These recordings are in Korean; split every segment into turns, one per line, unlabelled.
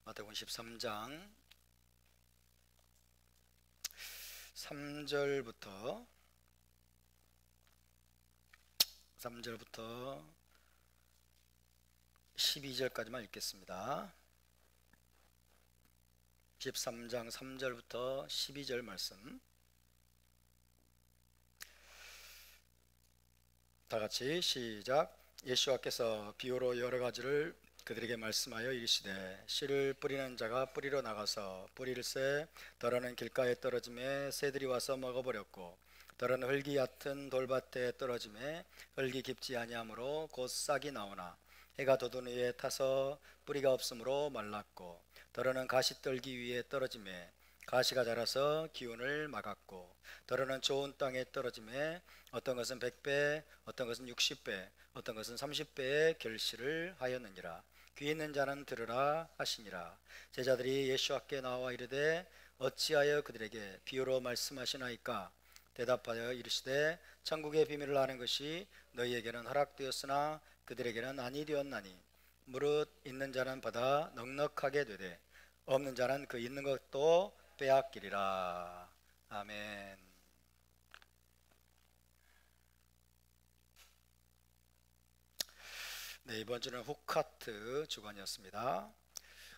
마태복음 13장 3절부터 12절까지만 읽겠습니다. 13장 3절부터 12절 말씀 다같이 시작. 예수와께서 비유로 여러 가지를 그들에게 말씀하여 이르시되 씨를 뿌리는 자가 뿌리러 나가서 뿌릴새 덜어는 길가에 떨어짐에 새들이 와서 먹어버렸고 덜어는 흙이 얕은 돌밭에 떨어짐에 흙이 깊지 아니하므로 곧 싹이 나오나 해가 돋은 후에 타서 뿌리가 없으므로 말랐고 덜어는 가시떨기 위에 떨어짐에 가시가 자라서 기운을 막았고 덜어는 좋은 땅에 떨어짐에 어떤 것은 100배 어떤 것은 60배 어떤 것은 30배의 결실을 하였느니라. 귀 있는 자는 들으라 하시니라. 제자들이 예수께 나와 이르되 어찌하여 그들에게 비유로 말씀하시나이까? 대답하여 이르시되 천국의 비밀을 아는 것이 너희에게는 허락되었으나 그들에게는 아니 되었나니 무릇 있는 자는 받아 넉넉하게 되되 없는 자는 그 있는 것도 빼앗기리라. 아멘. 네, 이번 주는 후카트 주간이었습니다.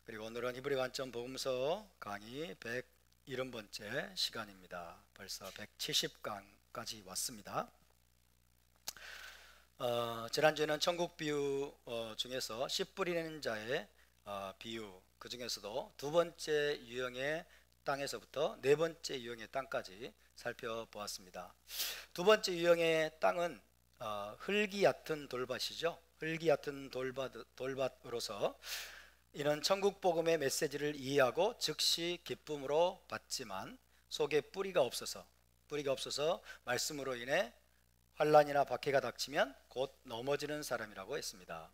그리고 오늘은 히브리 관점 복음서 강의 170번째 시간입니다. 벌써 170강까지 왔습니다. 지난주에는 천국 비유 중에서 씨 뿌리는 자의 비유, 그 중에서도 두 번째 유형의 땅에서부터 네 번째 유형의 땅까지 살펴보았습니다. 두 번째 유형의 땅은 흙이 얕은 돌밭이죠. 흙이 얕은 돌밭으로서 이는 천국 복음의 메시지를 이해하고 즉시 기쁨으로 받지만 속에 뿌리가 없어서 말씀으로 인해 환난이나 박해가 닥치면 곧 넘어지는 사람이라고 했습니다.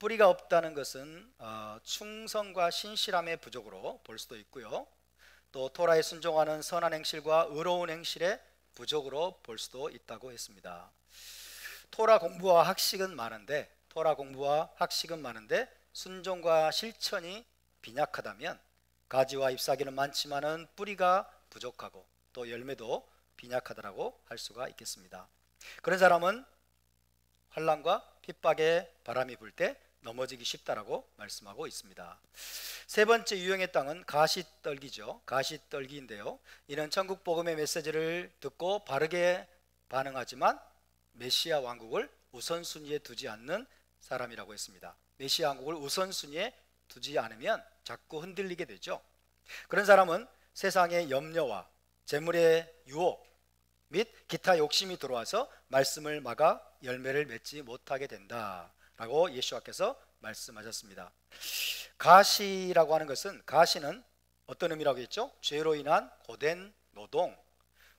뿌리가 없다는 것은 충성과 신실함의 부족으로 볼 수도 있고요, 또 토라에 순종하는 선한 행실과 의로운 행실의 부족으로 볼 수도 있다고 했습니다. 토라 공부와 학식은 많은데 순종과 실천이 빈약하다면 가지와 잎사귀는 많지만은 뿌리가 부족하고 또 열매도 빈약하다라고 할 수가 있겠습니다. 그런 사람은 환난과 핍박에 바람이 불 때 넘어지기 쉽다라고 말씀하고 있습니다. 세 번째 유형의 땅은 가시떨기죠. 가시떨기인데요, 이는 천국 복음의 메시지를 듣고 바르게 반응하지만 메시아 왕국을 우선순위에 두지 않는 사람이라고 했습니다. 메시아 왕국을 우선순위에 두지 않으면 자꾸 흔들리게 되죠. 그런 사람은 세상의 염려와 재물의 유혹 및 기타 욕심이 들어와서 말씀을 막아 열매를 맺지 못하게 된다라고 예수께서 말씀하셨습니다. 가시라고 하는 것은, 가시는 어떤 의미라고 했죠? 죄로 인한 고된 노동,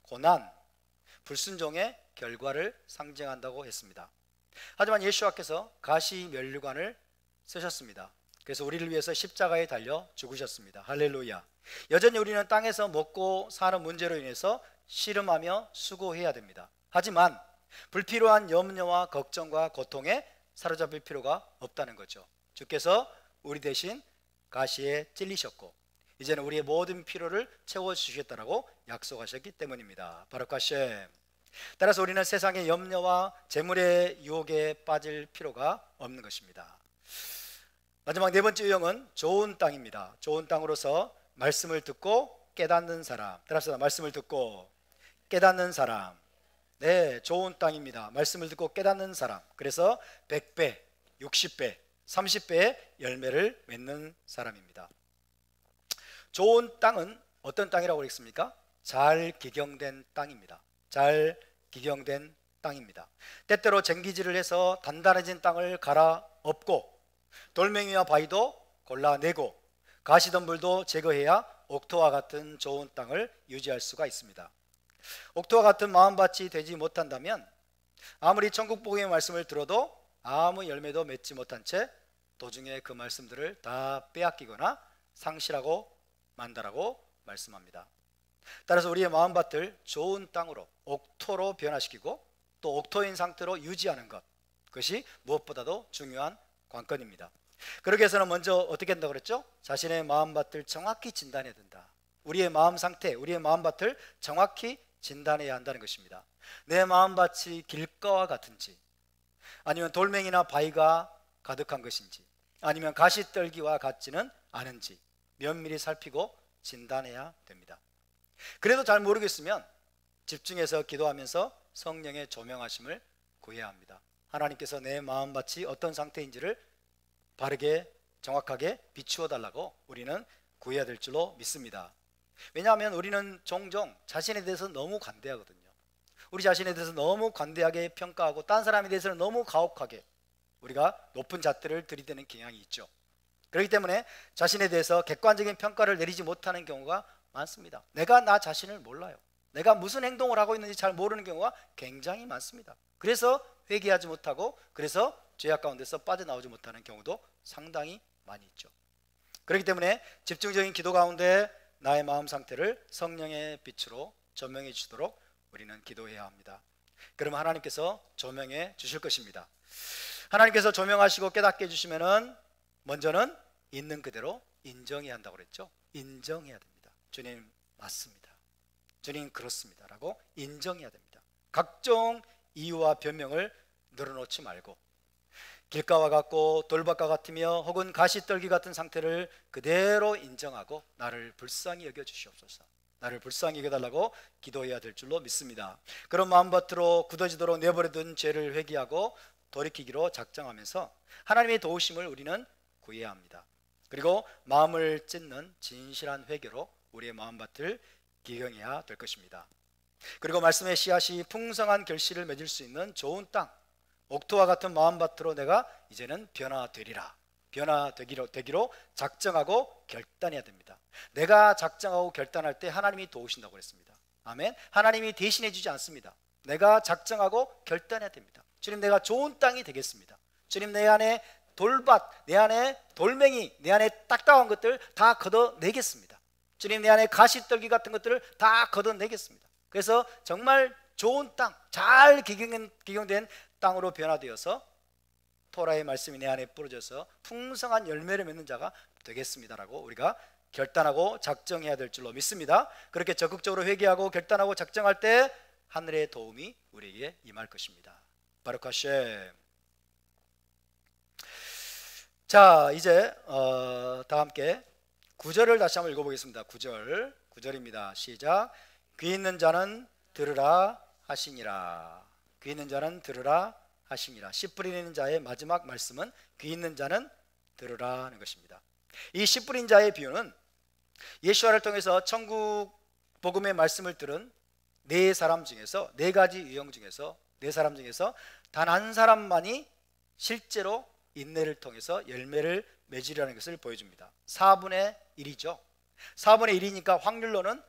고난, 불순종의 결과를 상징한다고 했습니다. 하지만 예수께서 가시 면류관을 쓰셨습니다. 그래서 우리를 위해서 십자가에 달려 죽으셨습니다. 할렐루야. 여전히 우리는 땅에서 먹고 사는 문제로 인해서 씨름하며 수고해야 됩니다. 하지만 불필요한 염려와 걱정과 고통에 사로잡힐 필요가 없다는 거죠. 주께서 우리 대신 가시에 찔리셨고 이제는 우리의 모든 필요를 채워주시겠다라고 약속하셨기 때문입니다. 바룩 하셈. 따라서 우리는 세상의 염려와 재물의 유혹에 빠질 필요가 없는 것입니다. 마지막 네 번째 유형은 좋은 땅입니다. 좋은 땅으로서 말씀을 듣고 깨닫는 사람. 따라서 말씀을 듣고 깨닫는 사람. 네, 좋은 땅입니다. 말씀을 듣고 깨닫는 사람. 그래서 100배, 60배, 30배의 열매를 맺는 사람입니다. 좋은 땅은 어떤 땅이라고 했습니까? 잘 기경된 땅입니다. 잘 기경된 땅입니다. 때때로 쟁기질을 해서 단단해진 땅을 갈아엎고 돌멩이와 바위도 골라내고 가시덤불도 제거해야 옥토와 같은 좋은 땅을 유지할 수가 있습니다. 옥토와 같은 마음밭이 되지 못한다면 아무리 천국 복음의 말씀을 들어도 아무 열매도 맺지 못한 채 도중에 그 말씀들을 다 빼앗기거나 상실하고 만다라고 말씀합니다. 따라서 우리의 마음밭을 좋은 땅으로, 옥토로 변화시키고 또 옥토인 상태로 유지하는 것, 그것이 무엇보다도 중요한 관건입니다. 그러기 위해서는 먼저 어떻게 한다고 그랬죠? 자신의 마음밭을 정확히 진단해야 된다. 우리의 마음 상태, 우리의 마음밭을 정확히 진단해야 한다는 것입니다. 내 마음밭이 길가와 같은지, 아니면 돌멩이나 바위가 가득한 것인지, 아니면 가시떨기와 같지는 않은지 면밀히 살피고 진단해야 됩니다. 그래도 잘 모르겠으면 집중해서 기도하면서 성령의 조명하심을 구해야 합니다. 하나님께서 내 마음밭이 어떤 상태인지를 바르게 정확하게 비추어 달라고 우리는 구해야 될 줄로 믿습니다. 왜냐하면 우리는 종종 자신에 대해서 너무 관대하거든요. 우리 자신에 대해서 너무 관대하게 평가하고 딴 사람에 대해서는 너무 가혹하게 우리가 높은 잣대를 들이대는 경향이 있죠. 그렇기 때문에 자신에 대해서 객관적인 평가를 내리지 못하는 경우가 많습니다. 내가 나 자신을 몰라요. 내가 무슨 행동을 하고 있는지 잘 모르는 경우가 굉장히 많습니다. 그래서 회개하지 못하고, 그래서 죄악 가운데서 빠져나오지 못하는 경우도 상당히 많이 있죠. 그렇기 때문에 집중적인 기도 가운데 나의 마음 상태를 성령의 빛으로 조명해 주시도록 우리는 기도해야 합니다. 그러면 하나님께서 조명해 주실 것입니다. 하나님께서 조명하시고 깨닫게 해주시면은 먼저는 있는 그대로 인정해야 한다고 그랬죠. 인정해야 됩니다. 주님 맞습니다, 주님 그렇습니다 라고 인정해야 됩니다. 각종 이유와 변명을 늘어놓지 말고 길가와 같고 돌밭과 같으며 혹은 가시떨기 같은 상태를 그대로 인정하고 나를 불쌍히 여겨 주시옵소서, 나를 불쌍히 여겨달라고 기도해야 될 줄로 믿습니다. 그런 마음밭으로 굳어지도록 내버려둔 죄를 회개하고 돌이키기로 작정하면서 하나님의 도우심을 우리는 구해야 합니다. 그리고 마음을 찢는 진실한 회개로 우리의 마음밭을 기경해야 될 것입니다. 그리고 말씀의 씨앗이 풍성한 결실을 맺을 수 있는 좋은 땅, 옥토와 같은 마음밭으로 내가 이제는 변화되기로 작정하고 결단해야 됩니다. 내가 작정하고 결단할 때 하나님이 도우신다고 그랬습니다. 아멘. 하나님이 대신해 주지 않습니다. 내가 작정하고 결단해야 됩니다. 주님 내가 좋은 땅이 되겠습니다. 주님 내 안에 돌밭, 내 안에 돌멩이, 내 안에 딱딱한 것들 다 걷어내겠습니다. 주님 내 안에 가시떨기 같은 것들을 다 걷어내겠습니다. 그래서 정말 좋은 땅, 잘 기경된 땅으로 변화되어서 토라의 말씀이 내 안에 뿌려져서 풍성한 열매를 맺는 자가 되겠습니다라고 우리가 결단하고 작정해야 될 줄로 믿습니다. 그렇게 적극적으로 회개하고 결단하고 작정할 때 하늘의 도움이 우리에게 임할 것입니다. 바루크 하셈. 자, 이제 다 함께 9절을 다시 한번 읽어보겠습니다. 9절입니다. 시작. 귀 있는 자는 들으라 하시니라. 귀 있는 자는 들으라 하시니라. 씨 뿌리는 자의 마지막 말씀은 귀 있는 자는 들으라 하는 것입니다. 이 씨 뿌린 자의 비유는 예수와를 통해서 천국 복음의 말씀을 들은 네 사람 중에서, 네 가지 유형 중에서 네 사람 중에서 단 한 사람만이 실제로 인내를 통해서 열매를 맺으려는 것을 보여줍니다. 4분의 1이죠 4분의 1이니까 확률로는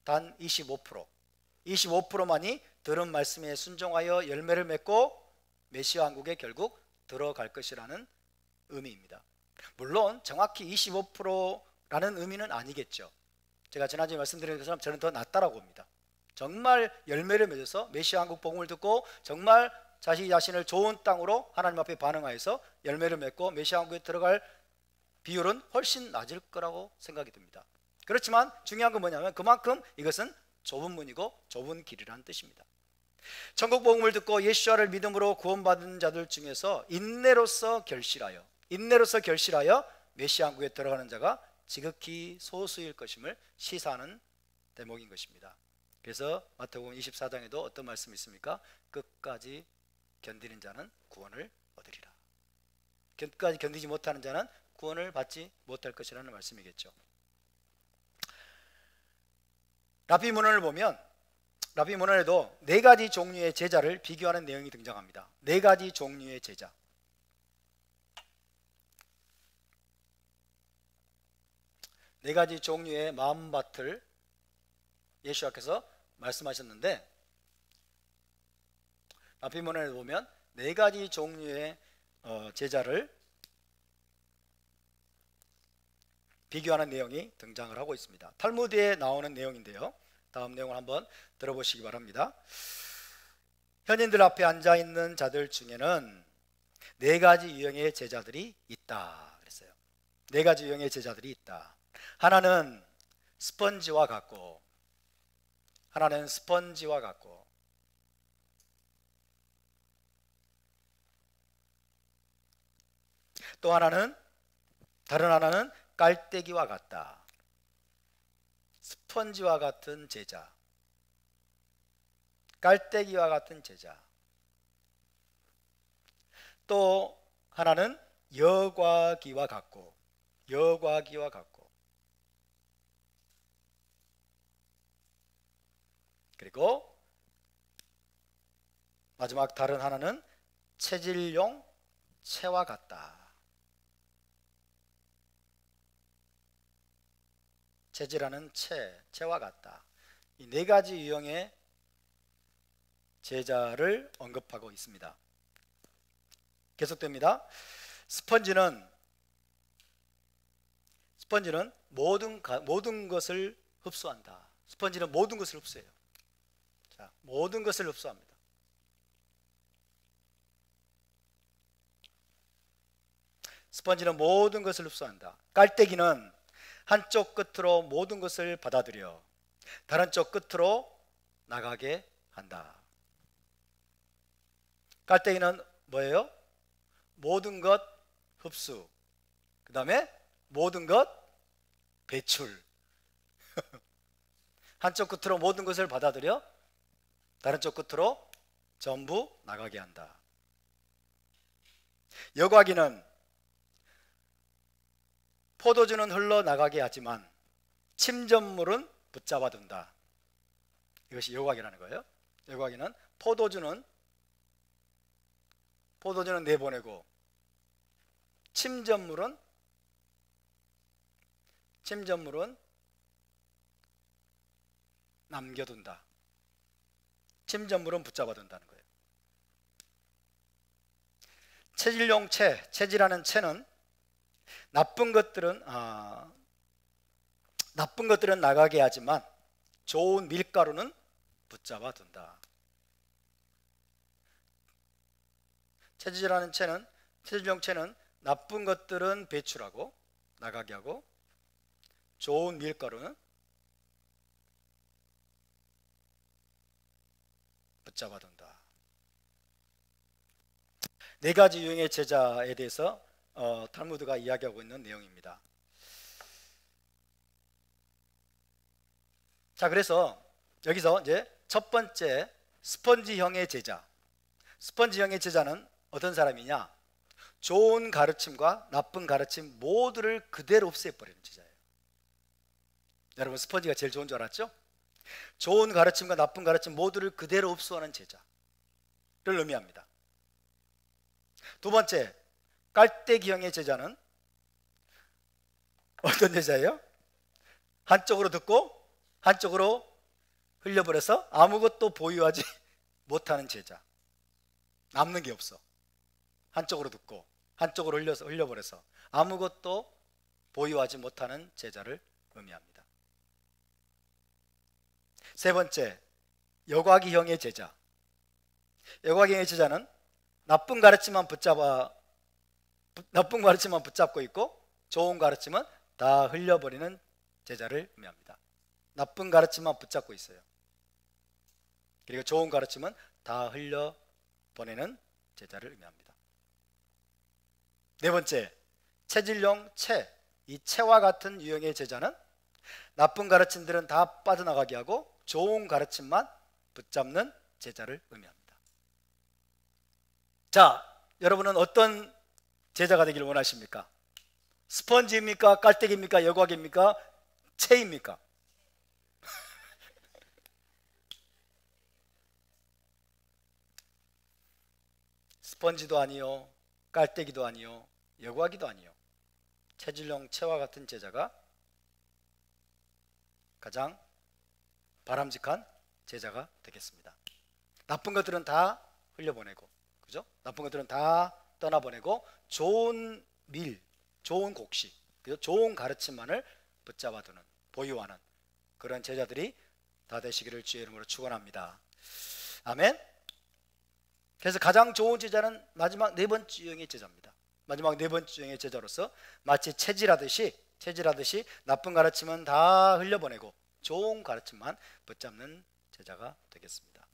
단 25%만이 들은 말씀에 순종하여 열매를 맺고 메시아 왕국에 결국 들어갈 것이라는 의미입니다. 물론 정확히 25%라는 의미는 아니겠죠. 제가 지난주에 말씀드린 것처럼 저는 더 낫다라고 봅니다. 정말 열매를 맺어서 메시아 왕국 복음을 듣고 정말 자기 자신을 좋은 땅으로 하나님 앞에 반응하여서 열매를 맺고 메시아 왕국에 들어갈 비율은 훨씬 낮을 거라고 생각이 듭니다. 그렇지만 중요한 건 뭐냐면 그만큼 이것은 좁은 문이고 좁은 길이라는 뜻입니다. 천국 복음을 듣고 예수와를 믿음으로 구원받은 자들 중에서 인내로서 결실하여 메시아 왕국에 들어가는 자가 지극히 소수일 것임을 시사하는 대목인 것입니다. 그래서 마태복음 24장에도 어떤 말씀이 있습니까? 끝까지 견디는 자는 구원을 얻으리라. 끝까지 견디지 못하는 자는 구원을 받지 못할 것이라는 말씀이겠죠. 랍비 문헌을 보면 랍비 문헌에도 네 가지 종류의 제자를 비교하는 내용이 등장합니다. 네 가지 종류의 제자. 네 가지 종류의 마음밭을 예수께서 말씀하셨는데 랍비 문헌에 보면 네 가지 종류의 제자를 비교하는 내용이 등장을 하고 있습니다. 탈무드에 나오는 내용인데요. 다음 내용을 한번 들어보시기 바랍니다. 현인들 앞에 앉아있는 자들 중에는 네 가지 유형의 제자들이 있다. 네 가지 유형의 제자들이 있다. 하나는 스펀지와 같고, 하나는 스펀지와 같고, 또 하나는, 다른 하나는 깔때기와 같다. 스펀지와 같은 제자, 깔때기와 같은 제자. 또 하나는 여과기와 같고, 여과기와 같고, 그리고 마지막 다른 하나는 체질용 체와 같다. 체질하는 체와 같다. 이 네 가지 유형의 제자를 언급하고 있습니다. 계속됩니다. 스펀지는 모든 것을 흡수한다. 스펀지는 모든 것을 흡수해요. 자, 모든 것을 흡수합니다. 스펀지는 모든 것을 흡수한다. 깔때기는 한쪽 끝으로 모든 것을 받아들여 다른 쪽 끝으로 나가게 한다. 깔때기는 뭐예요? 모든 것 흡수, 그 다음에 모든 것 배출. 한쪽 끝으로 모든 것을 받아들여 다른 쪽 끝으로 전부 나가게 한다. 여과기는 포도주는 흘러나가게 하지만 침전물은 붙잡아둔다. 이것이 여과기라는 거예요. 여과기는 포도주는 내보내고 침전물은 남겨둔다. 침전물은 붙잡아둔다는 거예요. 체질용 체질하는 체는 나쁜 것들은 나가게 하지만 좋은 밀가루는 붙잡아둔다. 체질용 체는 나쁜 것들은 배출하고 나가게 하고 좋은 밀가루는 붙잡아둔다. 네 가지 유형의 제자에 대해서 탈무드가 이야기하고 있는 내용입니다. 자, 그래서 여기서 이제 첫 번째 스펀지형의 제자. 스펀지형의 제자는 어떤 사람이냐? 좋은 가르침과 나쁜 가르침 모두를 그대로 없애버리는 제자예요. 여러분, 스펀지가 제일 좋은 줄 알았죠? 좋은 가르침과 나쁜 가르침 모두를 그대로 흡수하는 제자를 의미합니다. 두 번째, 깔때기형의 제자는 어떤 제자예요? 한쪽으로 듣고 한쪽으로 흘려버려서 아무것도 보유하지 못하는 제자. 남는 게 없어. 한쪽으로 듣고 한쪽으로 흘려버려서 아무것도 보유하지 못하는 제자를 의미합니다. 세 번째, 여과기형의 제자. 여과기형의 제자는 나쁜 가르침만 붙잡고 있고 좋은 가르침은 다 흘려버리는 제자를 의미합니다. 나쁜 가르침만 붙잡고 있어요. 그리고 좋은 가르침은 다 흘려보내는 제자를 의미합니다. 네 번째, 체질용 이 체와 같은 유형의 제자는 나쁜 가르침들은 다 빠져나가게 하고 좋은 가르침만 붙잡는 제자를 의미합니다. 자, 여러분은 어떤 제자가 되기를 원하십니까? 스펀지입니까? 깔때기입니까? 여과기입니까? 체입니까? 스펀지도 아니요, 깔때기도 아니요, 여과기도 아니요. 체질용 체와 같은 제자가 가장 바람직한 제자가 되겠습니다. 나쁜 것들은 다 흘려보내고, 그죠? 나쁜 것들은 다 떠나보내고 좋은 좋은 곡식, 그죠? 좋은 가르침만을 붙잡아두는, 보유하는 그런 제자들이 다 되시기를 주의 이름으로 축원합니다. 아멘. 그래서 가장 좋은 제자는 마지막 네 번째 유형의 제자입니다. 마지막 네 번째 중에 제자로서 마치 체질하듯이 나쁜 가르침은 다 흘려보내고 좋은 가르침만 붙잡는 제자가 되겠습니다.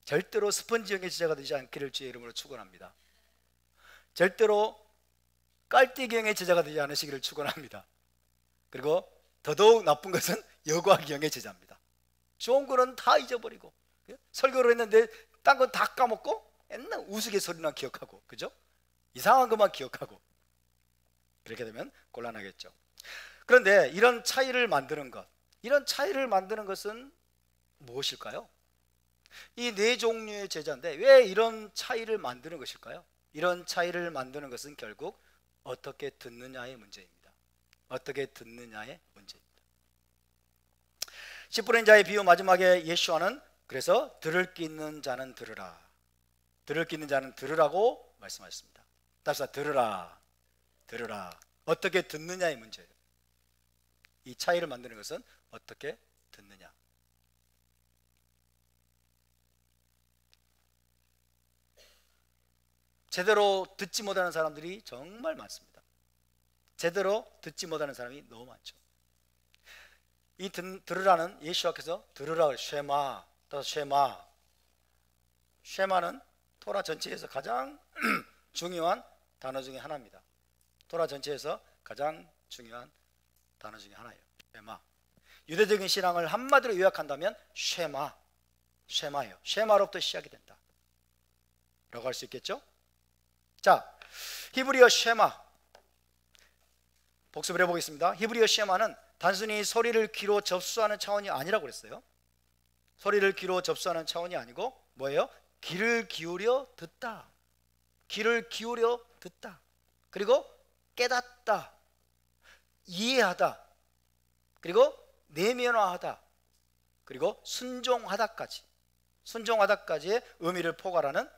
절대로 스펀지형의 제자가 되지 않기를 주의 이름으로 축원합니다. 절대로 깔때기형의 제자가 되지 않으시기를 축원합니다. 그리고 더더욱 나쁜 것은 여과기형의 제자입니다. 좋은 거는 다 잊어버리고, 설교를 했는데 딴 건 다 까먹고 맨날 우스갯소리나 기억하고, 그죠? 이상한 것만 기억하고, 그렇게 되면 곤란하겠죠. 그런데 이런 차이를 만드는 것은 무엇일까요? 이 네 종류의 제자인데 왜 이런 차이를 만드는 것일까요? 이런 차이를 만드는 것은 결국 어떻게 듣느냐의 문제입니다. 어떻게 듣느냐의 문제입니다. 10분의 자의 비유 마지막에 예수와는 그래서 들을 귀 있는 자는 들으라, 들을 귀 있는 자는 들으라고 말씀하셨습니다. 따라서 들으라. 어떻게 듣느냐의 문제예요. 이 차이를 만드는 것은 어떻게 듣느냐. 제대로 듣지 못하는 사람들이 정말 많습니다. 제대로 듣지 못하는 사람이 너무 많죠. 이 들으라는 예수와께서 들으라, 쉐마, 쉐마는 토라 전체에서 가장 중요한 단어 중에 하나입니다. 토라 전체에서 가장 중요한 단어 중에 하나예요. 쉐마. 유대적인 신앙을 한마디로 요약한다면 쉐마예요. 쉐마로부터 시작이 된다 라고 할 수 있겠죠. 자, 히브리어 쉐마 복습을 해보겠습니다. 히브리어 쉐마는 단순히 소리를 귀로 접수하는 차원이 아니라고 그랬어요. 소리를 귀로 접수하는 차원이 아니고 뭐예요? 귀를 기울여 듣다. 귀를 기울여 듣다. 그리고 깨닫다. 이해하다. 그리고 내면화하다. 그리고 순종하다까지의 의미를 포괄하는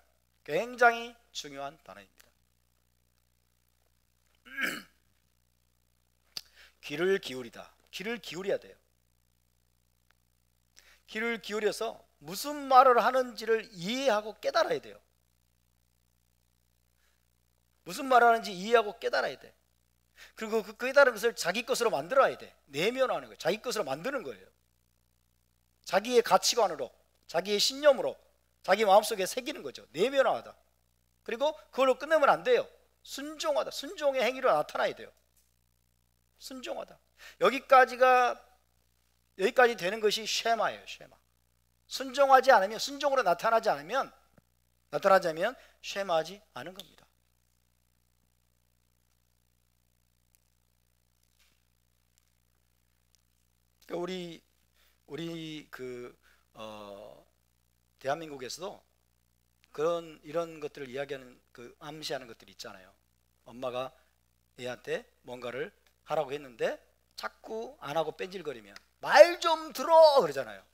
굉장히 중요한 단어입니다. 귀를 기울이다. 귀를 기울여야 돼요. 귀를 기울여서 무슨 말을 하는지를 이해하고 깨달아야 돼요. 무슨 말을 하는지 이해하고 깨달아야 돼. 그리고 그 깨달은 것을 자기 것으로 만들어야 돼. 내면화하는 거예요. 자기 것으로 만드는 거예요. 자기의 가치관으로, 자기의 신념으로, 자기 마음속에 새기는 거죠. 내면화하다. 그리고 그걸로 끝내면 안 돼요. 순종하다. 순종의 행위로 나타나야 돼요. 순종하다. 여기까지 되는 것이 쉐마예요. 쉐마. 순종하지 않으면, 순종으로 나타나지 않으면 쉐마하지 않은 겁니다. 우리 대한민국에서도 이런 것들을 이야기하는 암시하는 것들이 있잖아요. 엄마가 애한테 뭔가를 하라고 했는데 자꾸 안 하고 뺀질거리면 말 좀 들어 그러잖아요.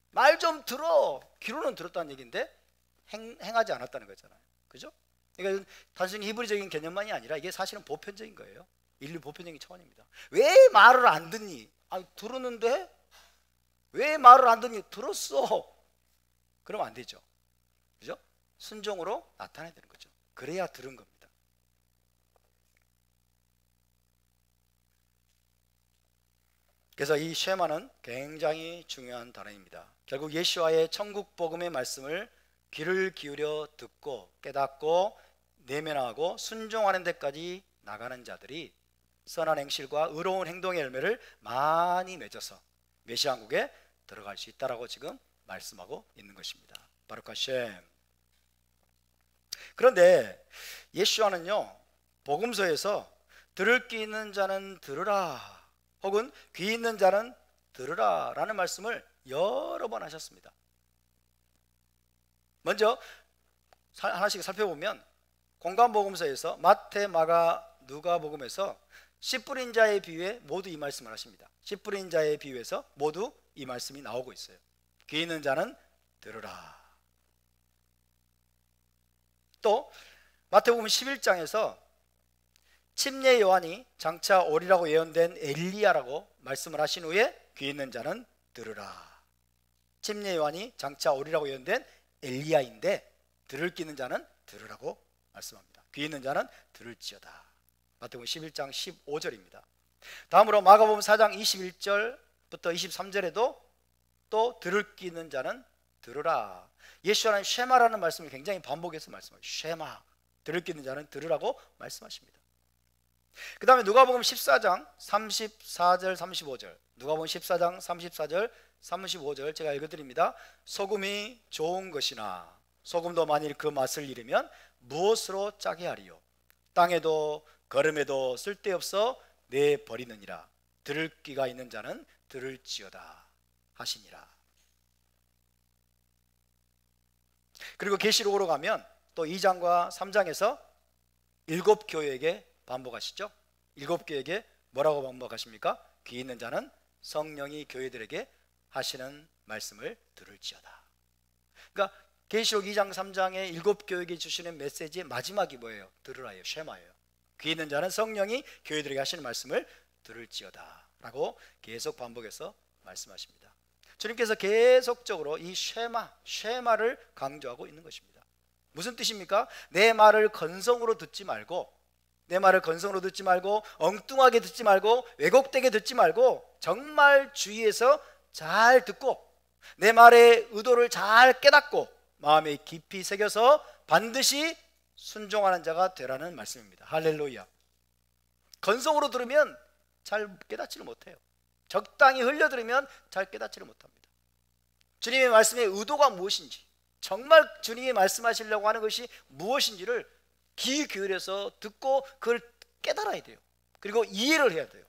말 좀 들어. 귀로는 들었다는 얘기인데 행하지 않았다는 거잖아요. 그죠? 그러니까 단순히 히브리적인 개념만이 아니라 이게 사실은 보편적인 거예요. 인류 보편적인 차원입니다. 왜 말을 안 듣니? 들었는데 왜 말을 안 듣니? 들었어. 그러면 안 되죠. 그죠? 순종으로 나타내야 되는 거죠. 그래야 들은 겁니다. 그래서 이 쉐마는 굉장히 중요한 단어입니다. 결국 예수와의 천국 복음의 말씀을 귀를 기울여 듣고 깨닫고 내면화하고 순종하는 데까지 나가는 자들이 선한 행실과 의로운 행동의 열매를 많이 맺어서 메시아국에 들어갈 수 있다라고 지금 말씀하고 있는 것입니다. 바루크 하셈. 그런데 예수와는요, 복음서에서 들을 귀 있는 자는 들으라, 혹은 귀 있는 자는 들으라 라는 말씀을 여러 번 하셨습니다. 먼저 하나씩 살펴보면 공관복음서에서 마태, 마가, 누가복음에서 씨 뿌린 자의 비유에 모두 이 말씀을 하십니다. 씨 뿌린 자의 비유에서 모두 이 말씀이 나오고 있어요. 귀 있는 자는 들으라. 또 마태복음 11장에서 침례 요한이 장차 오리라고 예언된 엘리야라고 말씀을 하신 후에 귀 있는 자는 들으라. 침례 요한이 장차 오리라고 예언된 엘리야인데 들을 귀 있는 자는 들으라고 말씀합니다. 귀 있는 자는 들을지어다. 마태복음 11장 15절입니다. 다음으로 마가복음 4장 21절부터 23절에도 또 들을 귀 있는 자는 들으라. 예수 하나님 쉐마라는 말씀을 굉장히 반복해서 말씀하십니다. 쉐마, 들을 귀 있는 자는 들으라고 말씀하십니다. 그 다음에 누가복음 14장 34절 35절, 누가복음 14장 34절 35절 제가 읽어드립니다. 소금이 좋은 것이나 소금도 만일 그 맛을 잃으면 무엇으로 짜게 하리요? 땅에도 거름에도 쓸데없어 내버리느니라. 들을 귀가 있는 자는 들을지어다 하시니라. 그리고 계시록으로 가면 또 2장과 3장에서 7교회에게 반복하시죠. 7교회에게 뭐라고 반복하십니까? 귀 있는 자는 성령이 교회들에게 하시는 말씀을 들을지어다. 그러니까 계시록 2장 3장의 7교회에게 주시는 메시지의 마지막이 뭐예요? 들으라예요. 쉐마예요. 귀 있는 자는 성령이 교회들에게 하시는 말씀을 들을지어다 라고 계속 반복해서 말씀하십니다. 주님께서 계속적으로 이 쉐마를 강조하고 있는 것입니다. 무슨 뜻입니까? 내 말을 건성으로 듣지 말고, 내 말을 건성으로 듣지 말고, 엉뚱하게 듣지 말고, 왜곡되게 듣지 말고, 정말 주의해서 잘 듣고 내 말의 의도를 잘 깨닫고 마음에 깊이 새겨서 반드시 순종하는 자가 되라는 말씀입니다. 할렐루야. 건성으로 들으면 잘 깨닫지를 못해요. 적당히 흘려들으면 잘 깨닫지를 못합니다. 주님의 말씀의 의도가 무엇인지, 정말 주님이 말씀하시려고 하는 것이 무엇인지를 귀 기울여서 듣고 그걸 깨달아야 돼요. 그리고 이해를 해야 돼요.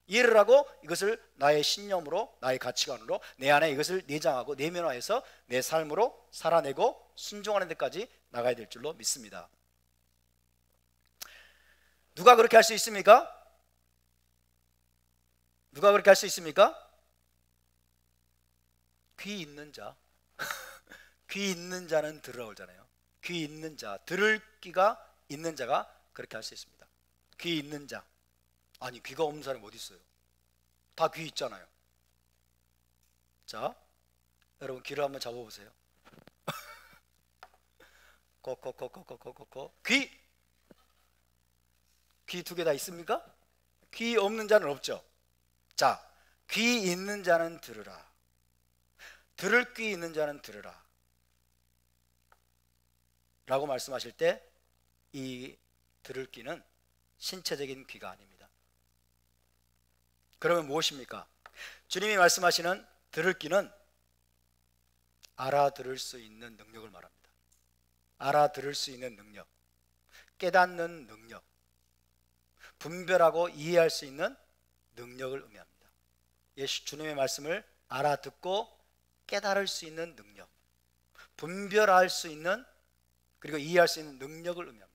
이해를 하고 이것을 나의 신념으로, 나의 가치관으로 내 안에 이것을 내장하고 내면화해서 내 삶으로 살아내고 순종하는 데까지 나가야 될 줄로 믿습니다. 누가 그렇게 할 수 있습니까? 누가 그렇게 할 수 있습니까? 귀 있는 자. 귀 있는 자는 들으라고 그러잖아요. 귀 있는 자, 들을 귀가 있는 자가 그렇게 할 수 있습니다. 귀 있는 자. 아니, 귀가 없는 사람이 어디 있어요? 다 귀 있잖아요. 자, 여러분 귀를 한번 잡아보세요. 코코코코코코코. 귀 2개 다 있습니까? 귀 없는 자는 없죠. 자, 귀 있는 자는 들으라. 들을 귀 있는 자는 들으라 라고 말씀하실 때 이 들을 귀는 신체적인 귀가 아닙니다. 그러면 무엇입니까? 주님이 말씀하시는 들을 귀는 알아들을 수 있는 능력을 말합니다. 알아들을 수 있는 능력, 깨닫는 능력, 분별하고 이해할 수 있는 능력을 의미합니다. 예수 주님의 말씀을 알아듣고 깨달을 수 있는 능력, 분별할 수 있는, 그리고 이해할 수 있는 능력을 의미합니다.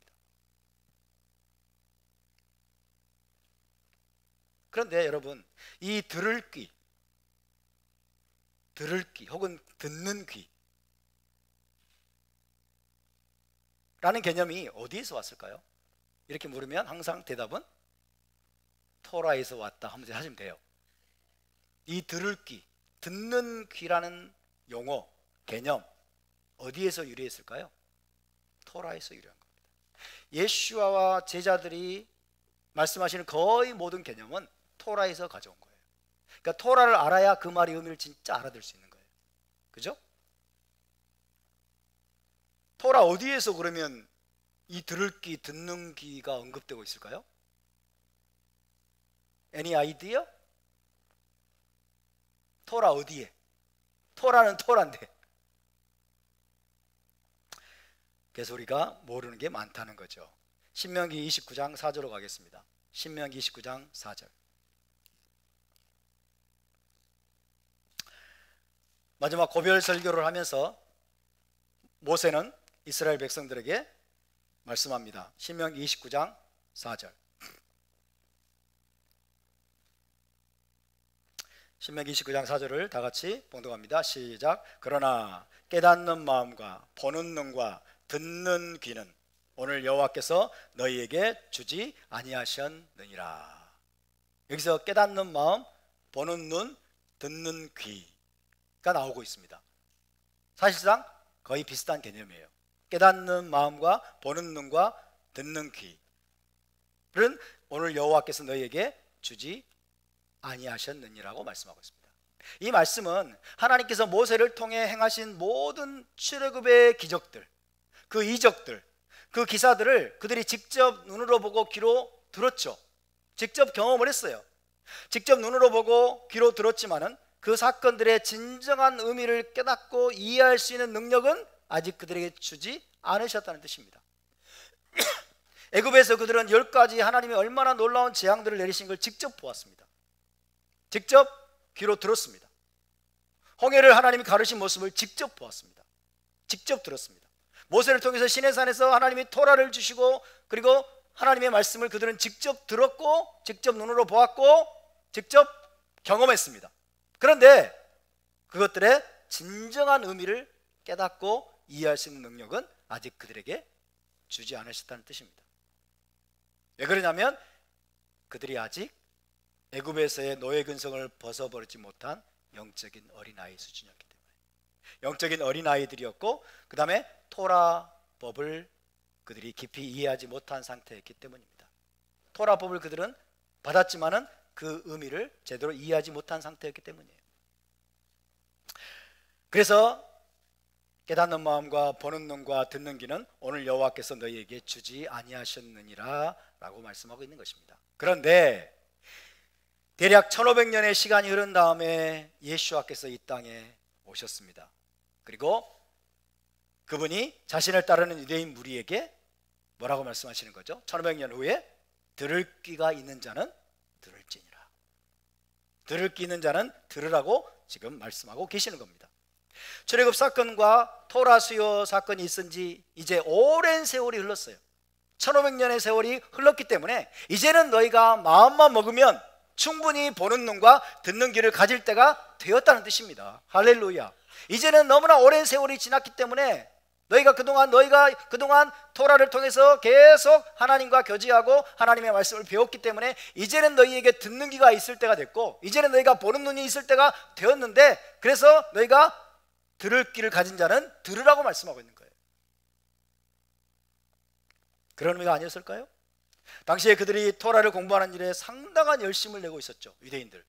그런데 여러분, 이 들을 귀 혹은 듣는 귀 라는 개념이 어디에서 왔을까요? 이렇게 물으면 항상 대답은 토라에서 왔다 하면서 하시면 돼요. 이 들을 귀, 듣는 귀라는 용어, 개념 어디에서 유래했을까요? 토라에서 유래한 겁니다. 예수와와 제자들이 말씀하시는 거의 모든 개념은 토라에서 가져온 거예요. 그러니까 토라를 알아야 그 말의 의미를 진짜 알아들 수 있는 거예요. 그죠? 토라 어디에서 그러면 이 들을 귀, 듣는 귀가 언급되고 있을까요? Any idea? 토라 어디에? 토라는 토라인데. 그래서 우리가 모르는 게 많다는 거죠. 신명기 29장 4절로 가겠습니다. 신명기 29장 4절. 마지막 고별 설교를 하면서 모세는 이스라엘 백성들에게 말씀합니다. 신명기 29장 4절. 신명기 29장 4절을 다 같이 봉독합니다. 시작. 그러나 깨닫는 마음과 보는 눈과 듣는 귀는 오늘 여호와께서 너희에게 주지 아니하셨느니라. 여기서 깨닫는 마음, 보는 눈, 듣는 귀가 나오고 있습니다. 사실상 거의 비슷한 개념이에요. 깨닫는 마음과 보는 눈과 듣는 귀를 오늘 여호와께서 너희에게 주지 아니하셨느니라고 말씀하고 있습니다. 이 말씀은 하나님께서 모세를 통해 행하신 모든 출애굽의 기적들, 그 이적들, 그 기사들을 그들이 직접 눈으로 보고 귀로 들었죠. 직접 경험을 했어요. 직접 눈으로 보고 귀로 들었지만은 그 사건들의 진정한 의미를 깨닫고 이해할 수 있는 능력은 아직 그들에게 주지 않으셨다는 뜻입니다. 애굽에서 그들은 10가지 하나님이 얼마나 놀라운 재앙들을 내리신 걸 직접 보았습니다. 직접 귀로 들었습니다. 홍해를 하나님이 가르신 모습을 직접 보았습니다. 직접 들었습니다. 모세를 통해서 시내산에서 하나님이 토라를 주시고, 그리고 하나님의 말씀을 그들은 직접 들었고, 직접 눈으로 보았고, 직접 경험했습니다. 그런데 그것들의 진정한 의미를 깨닫고 이해할 수 있는 능력은 아직 그들에게 주지 않으셨다는 뜻입니다. 왜 그러냐면 그들이 아직 애굽에서의 노예 근성을 벗어버리지 못한 영적인 어린아이 수준이었기 때문에, 영적인 어린아이들이었고, 그 다음에 토라법을 그들이 깊이 이해하지 못한 상태였기 때문입니다. 토라법을 그들은 받았지만은 그 의미를 제대로 이해하지 못한 상태였기 때문이에요. 그래서 깨닫는 마음과 보는 눈과 듣는 귀는 오늘 여호와께서 너희에게 주지 아니하셨느니라 라고 말씀하고 있는 것입니다. 그런데 대략 1500년의 시간이 흐른 다음에 예수와께서 이 땅에 오셨습니다. 그리고 그분이 자신을 따르는 유대인 무리에게 뭐라고 말씀하시는 거죠? 1500년 후에 들을 귀가 있는 자는 들을지니라. 들을 귀 있는 자는 들으라고 지금 말씀하고 계시는 겁니다. 출애굽 사건과 토라 수요 사건이 있은 지 이제 오랜 세월이 흘렀어요. 1500년의 세월이 흘렀기 때문에 이제는 너희가 마음만 먹으면 충분히 보는 눈과 듣는 귀를 가질 때가 되었다는 뜻입니다. 할렐루야. 이제는 너무나 오랜 세월이 지났기 때문에 너희가 그동안 토라를 통해서 계속 하나님과 교제하고 하나님의 말씀을 배웠기 때문에 이제는 너희에게 듣는 귀가 있을 때가 됐고, 이제는 너희가 보는 눈이 있을 때가 되었는데, 그래서 너희가 들을 귀를 가진 자는 들으라고 말씀하고 있는 거예요. 그런 의미가 아니었을까요? 당시에 그들이 토라를 공부하는 일에 상당한 열심을 내고 있었죠. 유대인들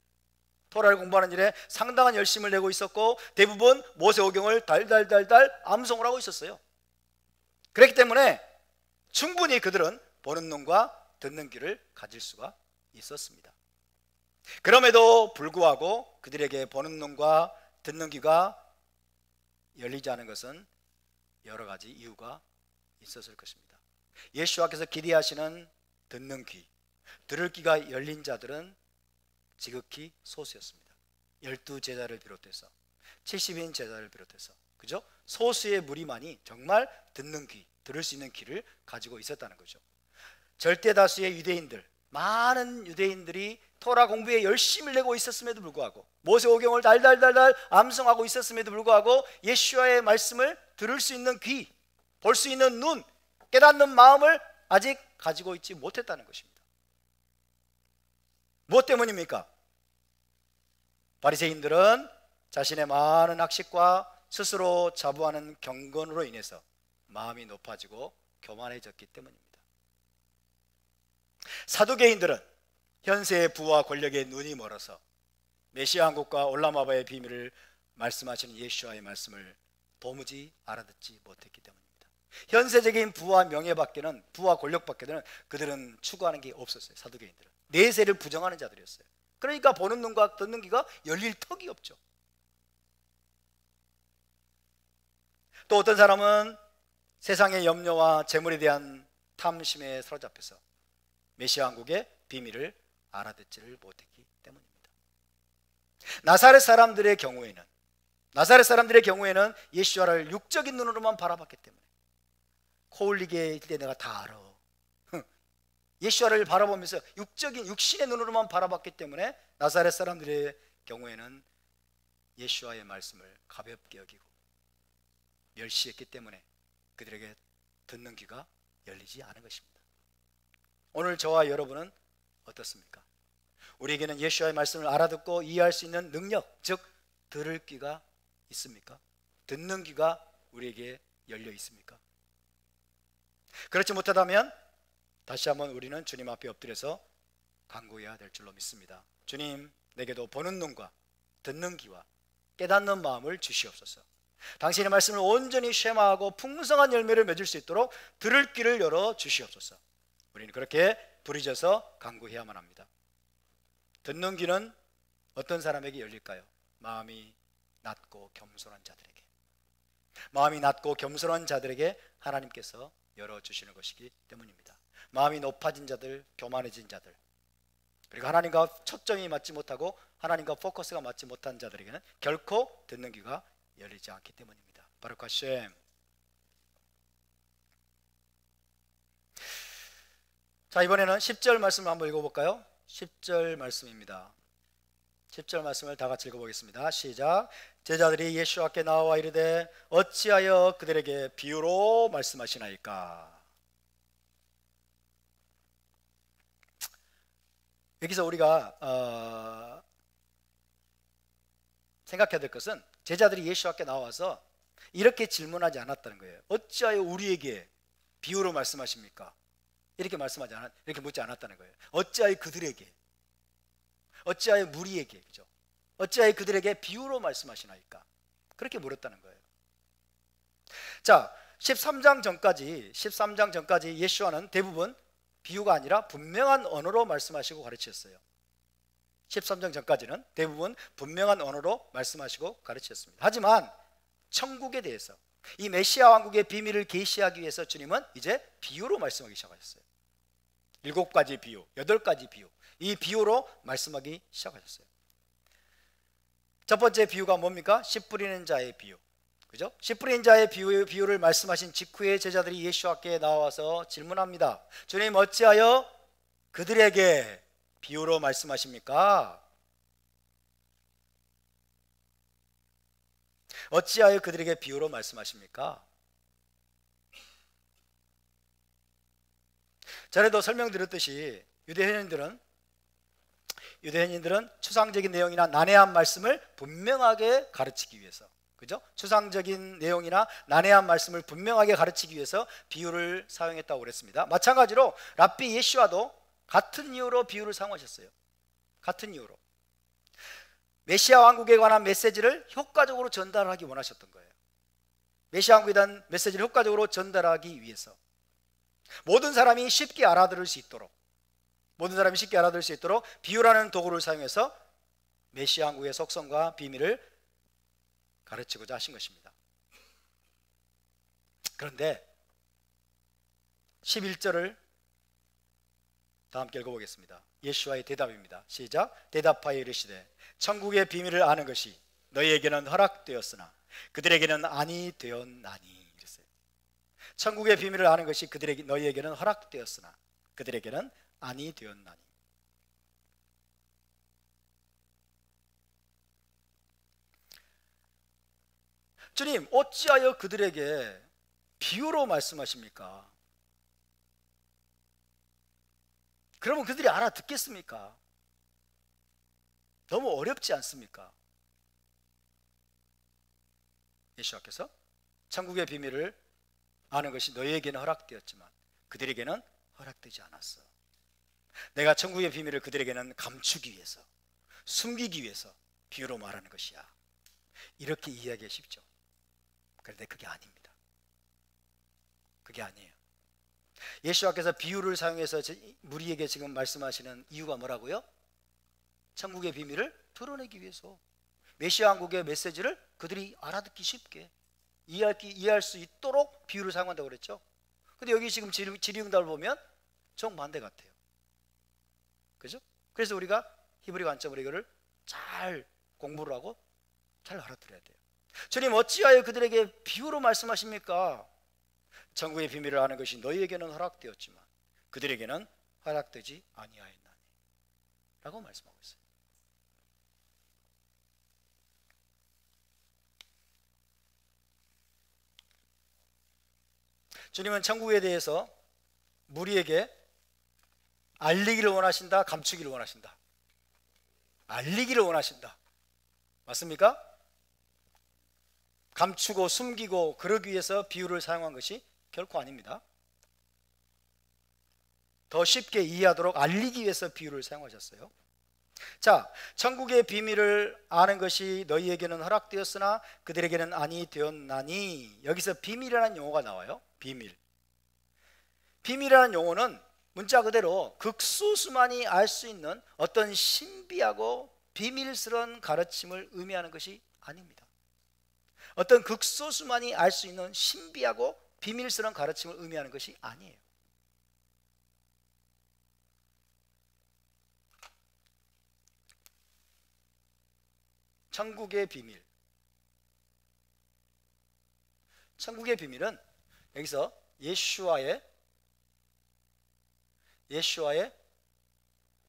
토라를 공부하는 일에 상당한 열심을 내고 있었고, 대부분 모세오경을 달달달달 암송을 하고 있었어요. 그렇기 때문에 충분히 그들은 보는 눈과 듣는 귀를 가질 수가 있었습니다. 그럼에도 불구하고 그들에게 보는 눈과 듣는 귀가 열리지 않은 것은 여러 가지 이유가 있었을 것입니다. 예수와께서 기대하시는 듣는 귀, 들을 귀가 열린 자들은 지극히 소수였습니다. 12제자를 비롯해서 70인 제자를 비롯해서, 그죠? 소수의 무리만이 정말 듣는 귀, 들을 수 있는 귀를 가지고 있었다는 거죠. 절대 다수의 유대인들, 많은 유대인들이 토라 공부에 열심을 내고 있었음에도 불구하고, 모세오경을 달달달달 암송하고 있었음에도 불구하고 예수와의 말씀을 들을 수 있는 귀, 볼 수 있는 눈, 깨닫는 마음을 아직 가지고 있지 못했다는 것입니다. 무엇 때문입니까? 바리새인들은 자신의 많은 학식과 스스로 자부하는 경건으로 인해서 마음이 높아지고 교만해졌기 때문입니다. 사두개인들은 현세의 부와 권력에 눈이 멀어서 메시아 왕국과 올라마바의 비밀을 말씀하시는 예수와의 말씀을 도무지 알아듣지 못했기 때문입니다. 현세적인 부와 명예밖에는, 부와 권력밖에는 그들은 추구하는 게 없었어요. 사두개인들은 내세를 부정하는 자들이었어요. 그러니까 보는 눈과 듣는 귀가 열릴 턱이 없죠. 또 어떤 사람은 세상의 염려와 재물에 대한 탐심에 사로잡혀서 메시아 왕국의 비밀을 알아듣지를 못했기 때문입니다. 나사렛 사람들의 경우에는 예수와를 육적인 눈으로만 바라봤기 때문에, 코 흘리게 할 때 내가 다 알아, 예수와를 바라보면서 육신의 눈으로만 바라봤기 때문에 나사렛 사람들의 경우에는 예수와의 말씀을 가볍게 여기고 멸시했기 때문에 그들에게 듣는 귀가 열리지 않은 것입니다. 오늘 저와 여러분은 어떻습니까? 우리에게는 예수와의 말씀을 알아듣고 이해할 수 있는 능력, 즉 들을 귀가 있습니까? 듣는 귀가 우리에게 열려 있습니까? 그렇지 못하다면 다시 한번 우리는 주님 앞에 엎드려서 간구해야 될 줄로 믿습니다. 주님, 내게도 보는 눈과 듣는 귀와 깨닫는 마음을 주시옵소서. 당신의 말씀을 온전히 쉐마하고 풍성한 열매를 맺을 수 있도록 들을 귀를 열어 주시옵소서. 우리는 그렇게 부르짖어서 간구해야만 합니다. 듣는 귀는 어떤 사람에게 열릴까요? 마음이 낮고 겸손한 자들에게. 마음이 낮고 겸손한 자들에게 하나님께서 열어주시는 것이기 때문입니다. 마음이 높아진 자들, 교만해진 자들, 그리고 하나님과 초점이 맞지 못하고 하나님과 포커스가 맞지 못한 자들에게는 결코 듣는 귀가 열리지 않기 때문입니다. 바룩 하셈. 자, 이번에는 10절 말씀을 한번 읽어볼까요? 10절 말씀입니다. 10절 말씀을 다 같이 읽어보겠습니다. 시작. 제자들이 예수와께 나와 이르되 어찌하여 그들에게 비유로 말씀하시나이까. 여기서 우리가 생각해야 될 것은 제자들이 예수 앞에 나와서 이렇게 질문하지 않았다는 거예요. 어찌하여 우리에게 비유로 말씀하십니까? 이렇게 묻지 않았다는 거예요. 어찌하여 그들에게, 어찌하여 무리에게, 그죠? 어찌하여 그들에게 비유로 말씀하시나이까? 그렇게 물었다는 거예요. 자, 13장 전까지 예수와는 대부분 비유가 아니라 분명한 언어로 말씀하시고 가르치셨어요. 13장 전까지는 대부분 분명한 언어로 말씀하시고 가르치셨습니다. 하지만 천국에 대해서, 이 메시아 왕국의 비밀을 계시하기 위해서 주님은 이제 비유로 말씀하기 시작하셨어요. 7가지 비유, 8가지 비유, 이 비유로 말씀하기 시작하셨어요. 첫 번째 비유가 뭡니까? 씨 뿌리는 자의 비유, 그죠? 씨 뿌리는 자의 비유를 말씀하신 직후에 제자들이 예수 앞에 나와서 질문합니다. 주님, 어찌하여 그들에게 비유로 말씀하십니까? 어찌하여 그들에게 비유로 말씀하십니까? 전에도 설명드렸듯이 유대인들은 추상적인 내용이나 난해한 말씀을 분명하게 가르치기 위해서, 그죠? 추상적인 내용이나 난해한 말씀을 분명하게 가르치기 위해서 비유를 사용했다고 그랬습니다. 마찬가지로 랍비 예슈아도 같은 이유로 비유를 사용하셨어요. 같은 이유로 메시아 왕국에 관한 메시지를 효과적으로 전달하기 원하셨던 거예요. 메시아 왕국에 대한 메시지를 효과적으로 전달하기 위해서 모든 사람이 쉽게 알아들을 수 있도록 비유라는 도구를 사용해서 메시아 왕국의 속성과 비밀을 가르치고자 하신 것입니다. 그런데 11절을 다 함께 읽어보겠습니다. 예수와의 대답입니다. 시작. 대답하여 이르시되 천국의 비밀을 아는 것이 너희에게는 허락되었으나 그들에게는 아니 되었나니. 이랬어요. 천국의 비밀을 아는 것이 너희에게는 허락되었으나 그들에게는 아니 되었나니. 주님, 어찌하여 그들에게 비유로 말씀하십니까? 그러면 그들이 알아듣겠습니까? 너무 어렵지 않습니까? 예수께서 천국의 비밀을 아는 것이 너희에게는 허락되었지만 그들에게는 허락되지 않았어. 내가 천국의 비밀을 그들에게는 감추기 위해서, 숨기기 위해서 비유로 말하는 것이야. 이렇게 이해하기 쉽죠. 그런데 그게 아닙니다. 그게 아니에요. 예수께서 비유를 사용해서 무리에게 지금 말씀하시는 이유가 뭐라고요? 천국의 비밀을 드러내기 위해서, 메시아 왕국의 메시지를 그들이 알아듣기 쉽게 이해할 수 있도록 비유를 사용한다고 그랬죠. 근데 여기 지금 질의응답을 보면 정반대 같아요. 그죠? 그래서 우리가 히브리 관점으로 이거를 잘 공부를 하고 잘 알아들어야 돼요. 주님, 어찌하여 그들에게 비유로 말씀하십니까? 천국의 비밀을 아는 것이 너희에게는 허락되었지만 그들에게는 허락되지 아니하였나니 라고 말씀하고 있어요. 주님은 천국에 대해서 무리에게 알리기를 원하신다, 감추기를 원하신다? 알리기를 원하신다. 맞습니까? 감추고 숨기고 그러기 위해서 비유를 사용한 것이 결코 아닙니다. 더 쉽게 이해하도록 알리기 위해서 비유를 사용하셨어요. 자, 천국의 비밀을 아는 것이 너희에게는 허락되었으나 그들에게는 아니 되었나니. 여기서 비밀이라는 용어가 나와요. 비밀. 비밀이라는 용어는 문자 그대로 극소수만이 알 수 있는 어떤 신비하고 비밀스러운 가르침을 의미하는 것이 아닙니다. 어떤 극소수만이 알 수 있는 신비하고 비밀스러운 가르침을 의미하는 것이 아니에요. 천국의 비밀. 천국의 비밀은 여기서 예수와의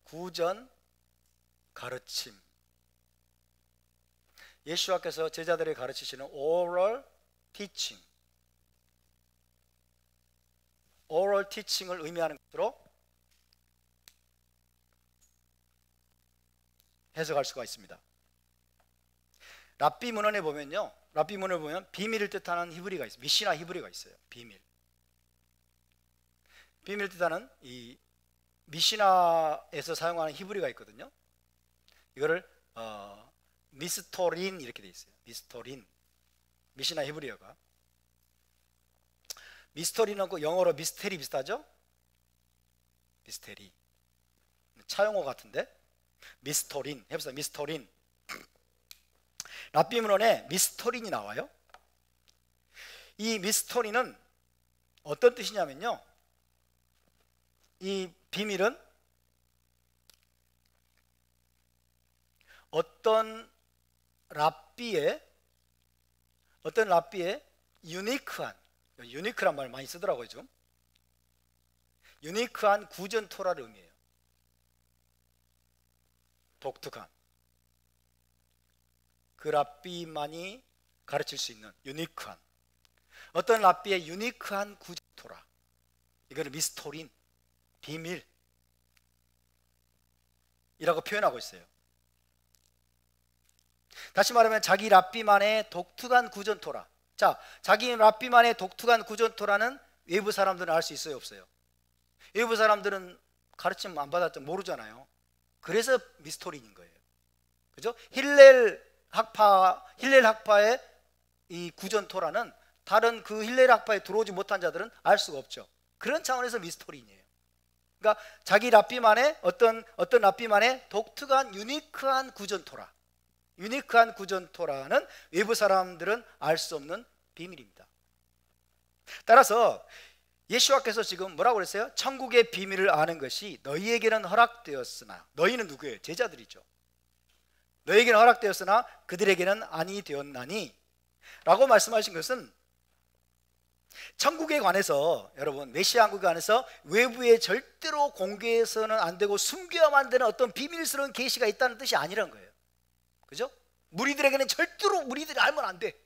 구전 가르침. 예수와께서 제자들에게 가르치시는 oral teaching. oral teaching을 의미하는 것으로 해석할 수가 있습니다. 랍비 문헌에 보면요, 랍비 문헌에 보면 비밀을 뜻하는 히브리가 있어요. 미시나 히브리가 있어요. 비밀을 뜻하는 이 미시나에서 사용하는 히브리가 있거든요. 이거를 미스토린 이렇게 돼 있어요. 미스토린. 미시나 히브리어가. 미스터리는 그 영어로 미스테리 비슷하죠? 미스테리. 차용어 같은데? 미스토린. 해보세요. 미스토린. 랍비 문헌에 미스토린이 나와요. 이 미스토린은 어떤 뜻이냐면요, 이 비밀은 어떤 랍비의 유니크한 말 많이 쓰더라고요. 좀 유니크한 구전 토라를 의미해요. 독특한, 그 랍비만이 가르칠 수 있는 유니크한, 어떤 랍비의 유니크한 구전 토라, 이거를 미스토린, 비밀이라고 표현하고 있어요. 다시 말하면 자기 랍비만의 독특한 구전 토라. 자, 자기 랍비만의 독특한 구전 토라는 외부 사람들은 알 수 있어요, 없어요? 외부 사람들은 가르침 안 받았죠, 모르잖아요. 그래서 미스토린인 거예요. 그죠? 힐렐 학파의 이 구전 토라는 다른 그 힐렐 학파에 들어오지 못한 자들은 알 수가 없죠. 그런 차원에서 미스토린이에요. 그러니까 자기 랍비만의 어떤 랍비만의 독특한 유니크한 구전 토라. 유니크한 구전 토라는 외부 사람들은 알 수 없는 비밀입니다. 따라서 예수와께서 지금 뭐라고 그랬어요? 천국의 비밀을 아는 것이 너희에게는 허락되었으나, 너희는 누구예요? 제자들이죠. 너희에게는 허락되었으나 그들에게는 아니 되었나니 라고 말씀하신 것은, 천국에 관해서, 여러분, 메시아 왕국에 관해서 외부에 절대로 공개해서는 안 되고 숨겨야만 되는 어떤 비밀스러운 계시가 있다는 뜻이 아니라는 거예요. 그죠? 무리들에게는 절대로, 무리들이 알면 안 돼.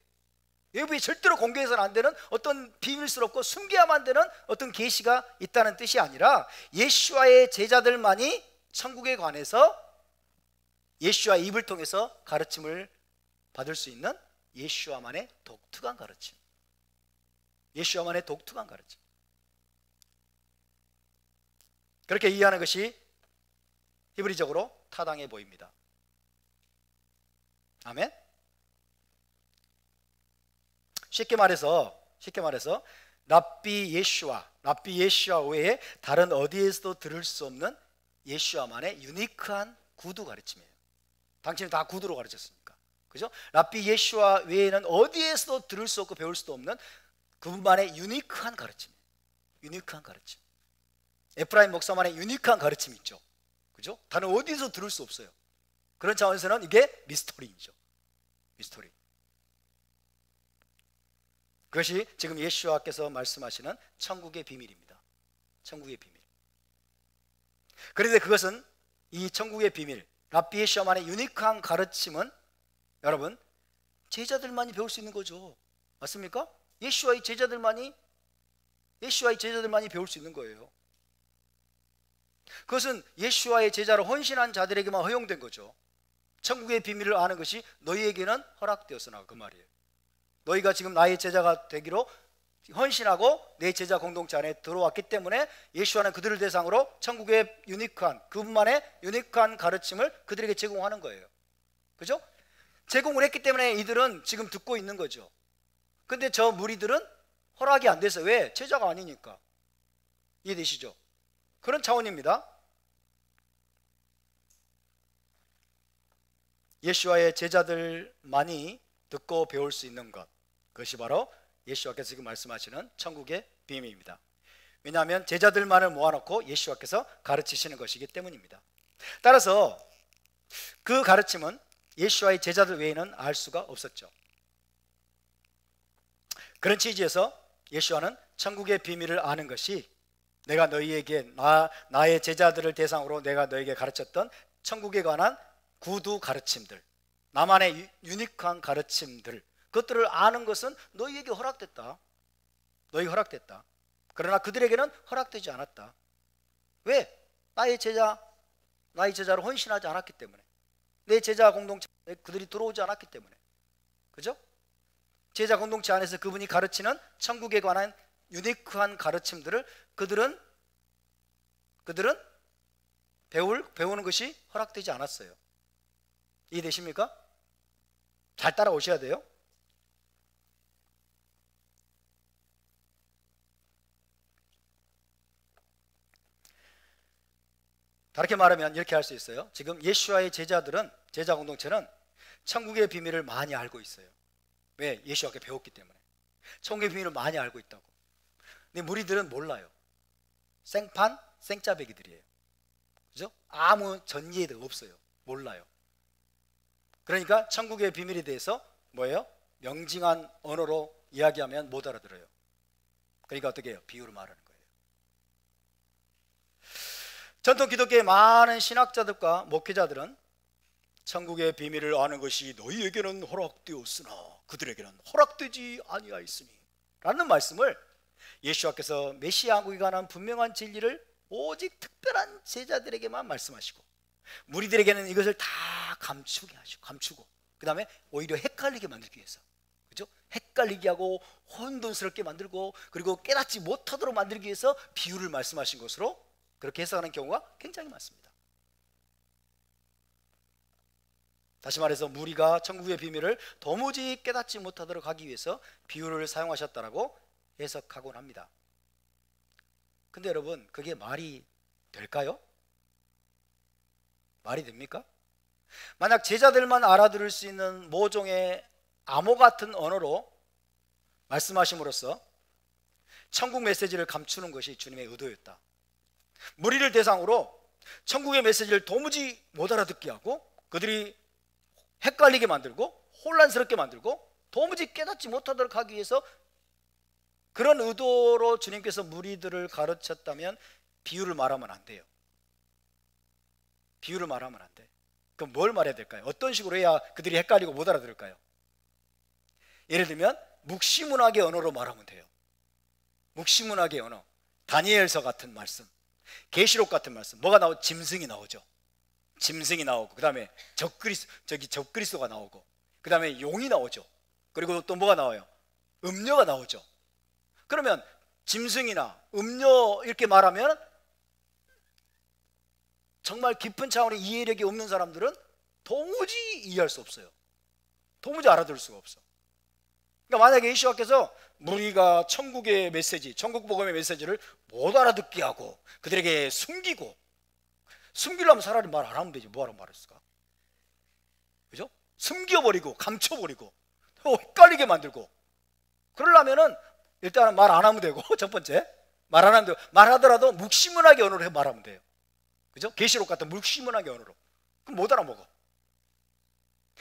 외부에 절대로 공개해서는 안 되는 어떤 비밀스럽고 숨겨야만 되는 어떤 계시가 있다는 뜻이 아니라, 예수와의 제자들만이 천국에 관해서 예수와의 입을 통해서 가르침을 받을 수 있는 예수와만의 독특한 가르침. 예수와만의 독특한 가르침. 그렇게 이해하는 것이 히브리적으로 타당해 보입니다. 아멘. 쉽게 말해서 랍비 예슈아 외에 다른 어디에서도 들을 수 없는 예슈아만의 유니크한 구두 가르침이에요. 당신은 다 구두로 가르쳤으니까, 그죠? 랍비 예슈아 외에는 어디에서도 들을 수 없고 배울 수도 없는 그분만의 유니크한 가르침이에요. 유니크한 가르침. 에프라임 목사만의 유니크한 가르침이 있죠, 그죠? 다른 어디서 들을 수 없어요. 그런 차원에서는 이게 미스터리이죠. 미스터리. 그것이 지금 예수와께서 말씀하시는 천국의 비밀입니다. 천국의 비밀. 그런데 그것은, 이 천국의 비밀, 랍비 예수와만의 유니크한 가르침은 여러분, 제자들만이 배울 수 있는 거죠. 맞습니까? 예수와의 제자들만이 배울 수 있는 거예요. 그것은 예수와의 제자로 헌신한 자들에게만 허용된 거죠. 천국의 비밀을 아는 것이 너희에게는 허락되었으나, 그 말이에요. 너희가 지금 나의 제자가 되기로 헌신하고 내 제자 공동체 안에 들어왔기 때문에 예수와는 그들을 대상으로 천국의 유니크한, 그분만의 유니크한 가르침을 그들에게 제공하는 거예요. 그죠? 제공을 했기 때문에 이들은 지금 듣고 있는 거죠. 근데 저 무리들은 허락이 안 돼서, 왜? 제자가 아니니까. 이해되시죠? 그런 차원입니다. 예수와의 제자들만이 듣고 배울 수 있는 것, 그것이 바로 예수와께서 지금 말씀하시는 천국의 비밀입니다. 왜냐하면 제자들만을 모아놓고 예수와께서 가르치시는 것이기 때문입니다. 따라서 그 가르침은 예수와의 제자들 외에는 알 수가 없었죠. 그런 취지에서 예수와는 천국의 비밀을 아는 것이 내가 너희에게 나의 제자들을 대상으로 내가 너에게 가르쳤던 천국에 관한 구두 가르침들, 나만의 유니크한 가르침들, 그것들을 아는 것은 너희에게 허락됐다. 너희에게 허락됐다. 그러나 그들에게는 허락되지 않았다. 왜? 나의 제자로 헌신하지 않았기 때문에, 내 제자 공동체에 그들이 들어오지 않았기 때문에. 그죠? 제자 공동체 안에서 그분이 가르치는 천국에 관한 유니크한 가르침들을 그들은 배우는 것이 허락되지 않았어요. 이해되십니까? 잘 따라오셔야 돼요. 다르게 말하면 이렇게 할 수 있어요. 지금 예수와의 제자들은, 제자 공동체는 천국의 비밀을 많이 알고 있어요. 왜? 예수와께 배웠기 때문에. 천국의 비밀을 많이 알고 있다고. 근데 무리들은 몰라요. 생판, 생짜배기들이에요. 그죠? 아무 전이해도 없어요. 몰라요. 그러니까 천국의 비밀에 대해서 뭐예요? 명징한 언어로 이야기하면 못 알아들어요. 그러니까 어떻게 해요? 비유로 말하는 거예요. 전통 기독교의 많은 신학자들과 목회자들은 천국의 비밀을 아는 것이 너희에게는 허락되었으나 그들에게는 허락되지 아니하였으니 라는 말씀을 예수와께서 메시아국에 관한 분명한 진리를 오직 특별한 제자들에게만 말씀하시고 무리들에게는 이것을 다 감추고 그 다음에 오히려 헷갈리게 만들기 위해서, 그죠? 헷갈리게 하고 혼돈스럽게 만들고 그리고 깨닫지 못하도록 만들기 위해서 비유를 말씀하신 것으로 그렇게 해석하는 경우가 굉장히 많습니다. 다시 말해서 무리가 천국의 비밀을 도무지 깨닫지 못하도록 하기 위해서 비유를 사용하셨다라고 해석하곤 합니다. 근데 여러분, 그게 말이 될까요? 말이 됩니까? 만약 제자들만 알아들을 수 있는 모종의 암호 같은 언어로 말씀하심으로써 천국 메시지를 감추는 것이 주님의 의도였다. 무리를 대상으로 천국의 메시지를 도무지 못 알아듣게 하고 그들이 헷갈리게 만들고 혼란스럽게 만들고 도무지 깨닫지 못하도록 하기 위해서 그런 의도로 주님께서 무리들을 가르쳤다면 비유를 말하면 안 돼요. 비유를 말하면 안 돼. 그럼 뭘 말해야 될까요? 어떤 식으로 해야 그들이 헷갈리고 못 알아들을까요? 예를 들면 묵시문학의 언어로 말하면 돼요. 묵시문학의 언어, 다니엘서 같은 말씀, 계시록 같은 말씀. 뭐가 나오죠? 짐승이 나오죠. 짐승이 나오고 그 다음에 적그리스도가 나오고 그 다음에 용이 나오죠. 그리고 또 뭐가 나와요? 음녀가 나오죠. 그러면 짐승이나 음녀 이렇게 말하면 정말 깊은 차원의 이해력이 없는 사람들은 도무지 이해할 수 없어요. 도무지 알아들을 수가 없어. 그러니까 만약에 예수님께서 무리가 천국의 메시지, 천국 복음의 메시지를 못 알아듣게 하고 그들에게 숨기려면 차라리 말 안 하면 되지. 뭐하러 말했을까? 그죠? 숨겨버리고 감춰버리고 헷갈리게 만들고 그러려면은 일단은 말 안 하면 되고 첫 번째 말 안 하면 되고 말하더라도 묵시문학의 언어로 말하면 돼요. 그죠? 계시록 같은 묵시문학의 언어로. 그럼 못 알아먹어.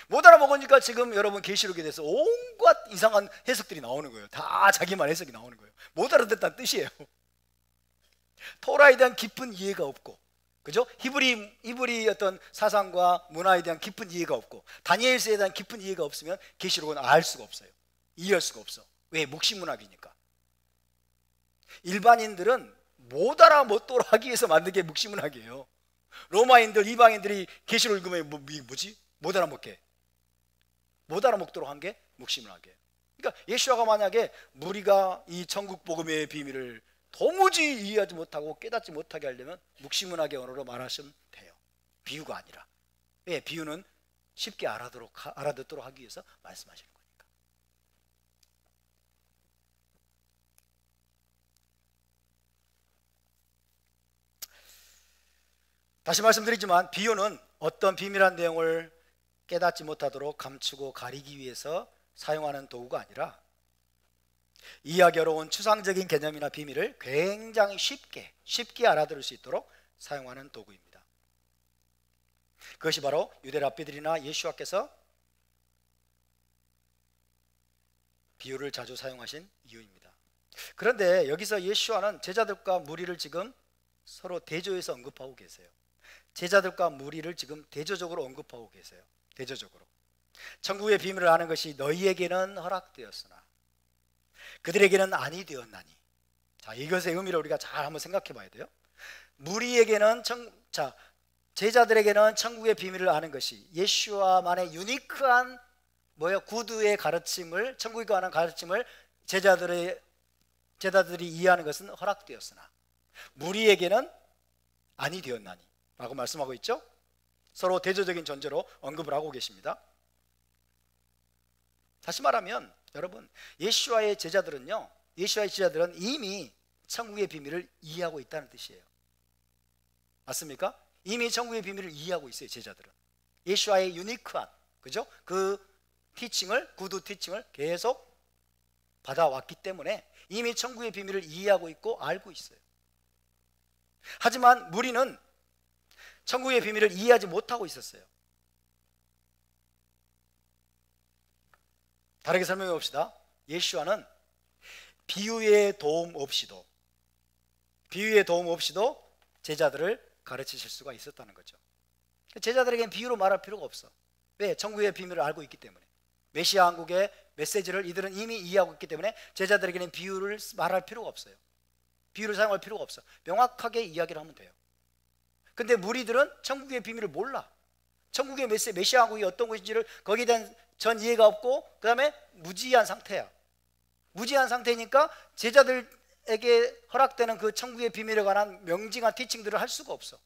못 알아먹으니까 지금 여러분 계시록에 대해서 온갖 이상한 해석들이 나오는 거예요. 다 자기만 해석이 나오는 거예요. 못 알아듣다는 뜻이에요. 토라에 대한 깊은 이해가 없고, 그죠? 히브리 어떤 사상과 문화에 대한 깊은 이해가 없고 다니엘서에 대한 깊은 이해가 없으면 계시록은 알 수가 없어요. 이해할 수가 없어. 왜? 묵시문학이니까. 일반인들은 못 알아먹도록 하기 위해서 만든 게 묵시문학이에요. 로마인들, 이방인들이 계시록 읽으면 뭐지? 못 알아먹게. 못 알아먹도록 한 게 묵시문학이에요. 그러니까 예수와가 만약에 무리가 이 천국 복음의 비밀을 도무지 이해하지 못하고 깨닫지 못하게 하려면 묵시문학의 언어로 말하시면 돼요. 비유가 아니라. 예, 비유는 쉽게 알아듣도록 하기 위해서 말씀하시는 거니까. 다시 말씀드리지만 비유는 어떤 비밀한 내용을 깨닫지 못하도록 감추고 가리기 위해서 사용하는 도구가 아니라 이해하기 어려운 추상적인 개념이나 비밀을 굉장히 쉽게 알아들을 수 있도록 사용하는 도구입니다. 그것이 바로 유대 랍비들이나 예수와께서 비유를 자주 사용하신 이유입니다. 그런데 여기서 예수와는 제자들과 무리를 지금 서로 대조해서 언급하고 계세요. 제자들과 무리를 지금 대조적으로 언급하고 계세요. 대조적으로. 천국의 비밀을 아는 것이 너희에게는 허락되었으나 그들에게는 아니 되었나니. 자, 이것의 의미를 우리가 잘 한번 생각해 봐야 돼요. 무리에게는 제자들에게는 천국의 비밀을 아는 것이 예수와만의 유니크한 구두의 가르침을, 천국에 관한 가르침을 제자들이 이해하는 것은 허락되었으나 무리에게는 아니 되었나니 라고 말씀하고 있죠. 서로 대조적인 전제로 언급을 하고 계십니다. 다시 말하면 여러분, 예수와의 제자들은 이미 천국의 비밀을 이해하고 있다는 뜻이에요. 맞습니까? 이미 천국의 비밀을 이해하고 있어요. 제자들은 예수와의 유니크한, 그죠? 그 티칭을, 구두 티칭을 계속 받아왔기 때문에 이미 천국의 비밀을 이해하고 있고 알고 있어요. 하지만 무리는 천국의 비밀을 이해하지 못하고 있었어요. 다르게 설명해 봅시다. 예수와는 비유의 도움 없이도 제자들을 가르치실 수가 있었다는 거죠. 제자들에게는 비유로 말할 필요가 없어. 왜? 천국의 비밀을 알고 있기 때문에. 메시아 왕국의 메시지를 이들은 이미 이해하고 있기 때문에 제자들에게는 비유를 말할 필요가 없어요. 비유를 사용할 필요가 없어. 명확하게 이야기를 하면 돼요. 근데 무리들은 천국의 비밀을 몰라. 천국의 메시아 왕국이 어떤 것인지를 거기에 대한 전 이해가 없고 그 다음에 무지한 상태야. 무지한 상태니까 제자들에게 허락되는 그 천국의 비밀에 관한 명징한 티칭들을 할 수가 없어.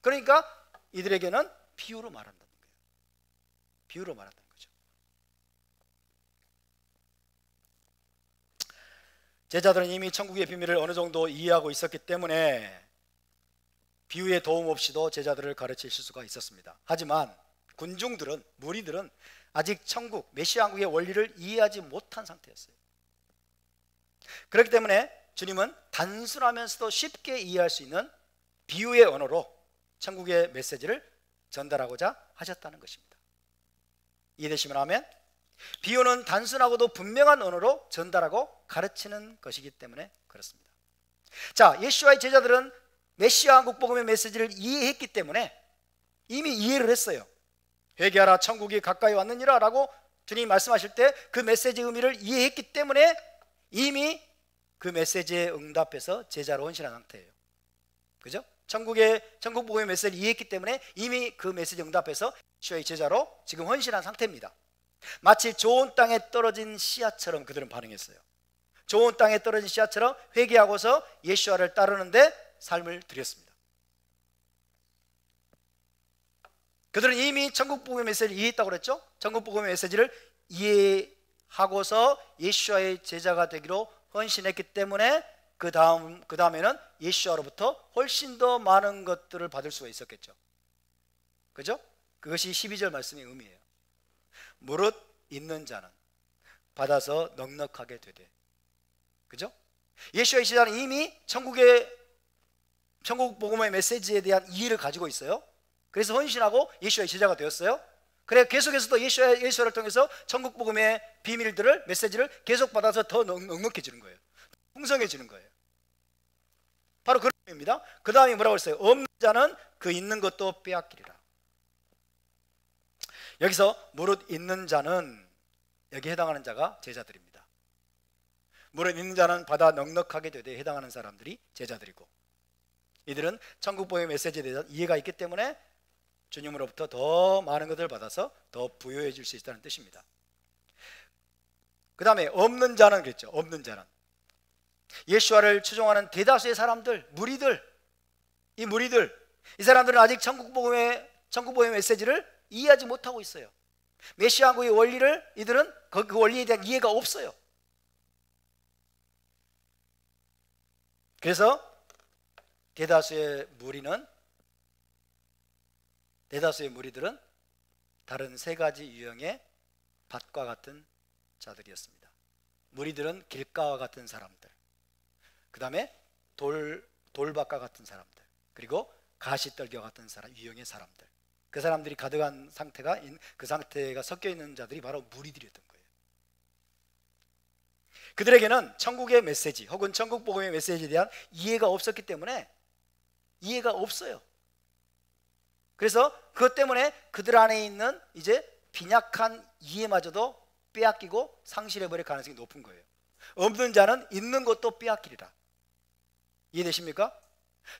그러니까 이들에게는 비유로 말한다는 거예요. 비유로 말한다는 거죠. 제자들은 이미 천국의 비밀을 어느 정도 이해하고 있었기 때문에 비유의 도움 없이도 제자들을 가르치실 수가 있었습니다. 하지만 군중들은, 무리들은 아직 천국, 메시아 왕국의 원리를 이해하지 못한 상태였어요. 그렇기 때문에 주님은 단순하면서도 쉽게 이해할 수 있는 비유의 언어로 천국의 메시지를 전달하고자 하셨다는 것입니다. 이해되시면 아멘? 비유는 단순하고도 분명한 언어로 전달하고 가르치는 것이기 때문에 그렇습니다. 자, 예수와의 제자들은 메시아 왕국 복음의 메시지를 이해했기 때문에 이미 이해를 했어요. 회개하라 천국이 가까이 왔느니라 라고 주님이 말씀하실 때 그 메시지의 의미를 이해했기 때문에 이미 그 메시지에 응답해서 제자로 헌신한 상태예요. 그죠? 천국 복음의 메시지를 이해했기 때문에 이미 그 메시지에 응답해서 예수의 제자로 지금 헌신한 상태입니다. 마치 좋은 땅에 떨어진 씨앗처럼 그들은 반응했어요. 좋은 땅에 떨어진 씨앗처럼 회개하고서 예수와를 따르는데 삶을 드렸습니다. 그들은 이미 천국 복음의 메시지를 이해했다고 그랬죠? 천국 복음의 메시지를 이해하고서 예수와의 제자가 되기로 헌신했기 때문에 그 다음에는 예수와로부터 훨씬 더 많은 것들을 받을 수가 있었겠죠. 그죠? 그것이 12절 말씀의 의미예요. 무릇 있는 자는 받아서 넉넉하게 되되. 그죠? 예수와의 제자는 이미 천국 복음의 메시지에 대한 이해를 가지고 있어요. 그래서 헌신하고 예수와의 제자가 되었어요. 그래 계속해서 또 예수를 통해서 천국 복음의 비밀들을, 메시지를 계속 받아서 더 넉넉해지는 거예요. 풍성해지는 거예요. 바로 그런 의미입니다. 그 다음에 뭐라고 했어요? 없는 자는 그 있는 것도 빼앗기리라. 여기서 무릇 있는 자는, 여기 해당하는 자가 제자들입니다. 무릇 있는 자는 받아 넉넉하게 되되 해당하는 사람들이 제자들이고, 이들은 천국 복음의 메시지에 대해서 이해가 있기 때문에 주님으로부터 더 많은 것을 받아서 더 부유해질 수 있다는 뜻입니다. 그 다음에 없는 자는 그랬죠. 없는 자는 예수와를 추종하는 대다수의 사람들, 무리들, 이 사람들은 아직 천국복음의 메시지를 이해하지 못하고 있어요. 메시아 한국의 원리를 이들은 그 원리에 대한 이해가 없어요. 그래서 대다수의 무리들은 다른 세 가지 유형의 밭과 같은 자들이었습니다. 무리들은 길가와 같은 사람들, 그 다음에 돌밭과 같은 사람들, 그리고 가시떨기와 같은 유형의 사람들. 그 사람들이 가득한 그 상태가 섞여 있는 자들이 바로 무리들이었던 거예요. 그들에게는 천국의 메시지 혹은 천국 복음의 메시지에 대한 이해가 없었기 때문에 이해가 없어요. 그래서 그것 때문에 그들 안에 있는 이제 빈약한 이해마저도 빼앗기고 상실해버릴 가능성이 높은 거예요. 없는 자는 있는 것도 빼앗기리라. 이해되십니까?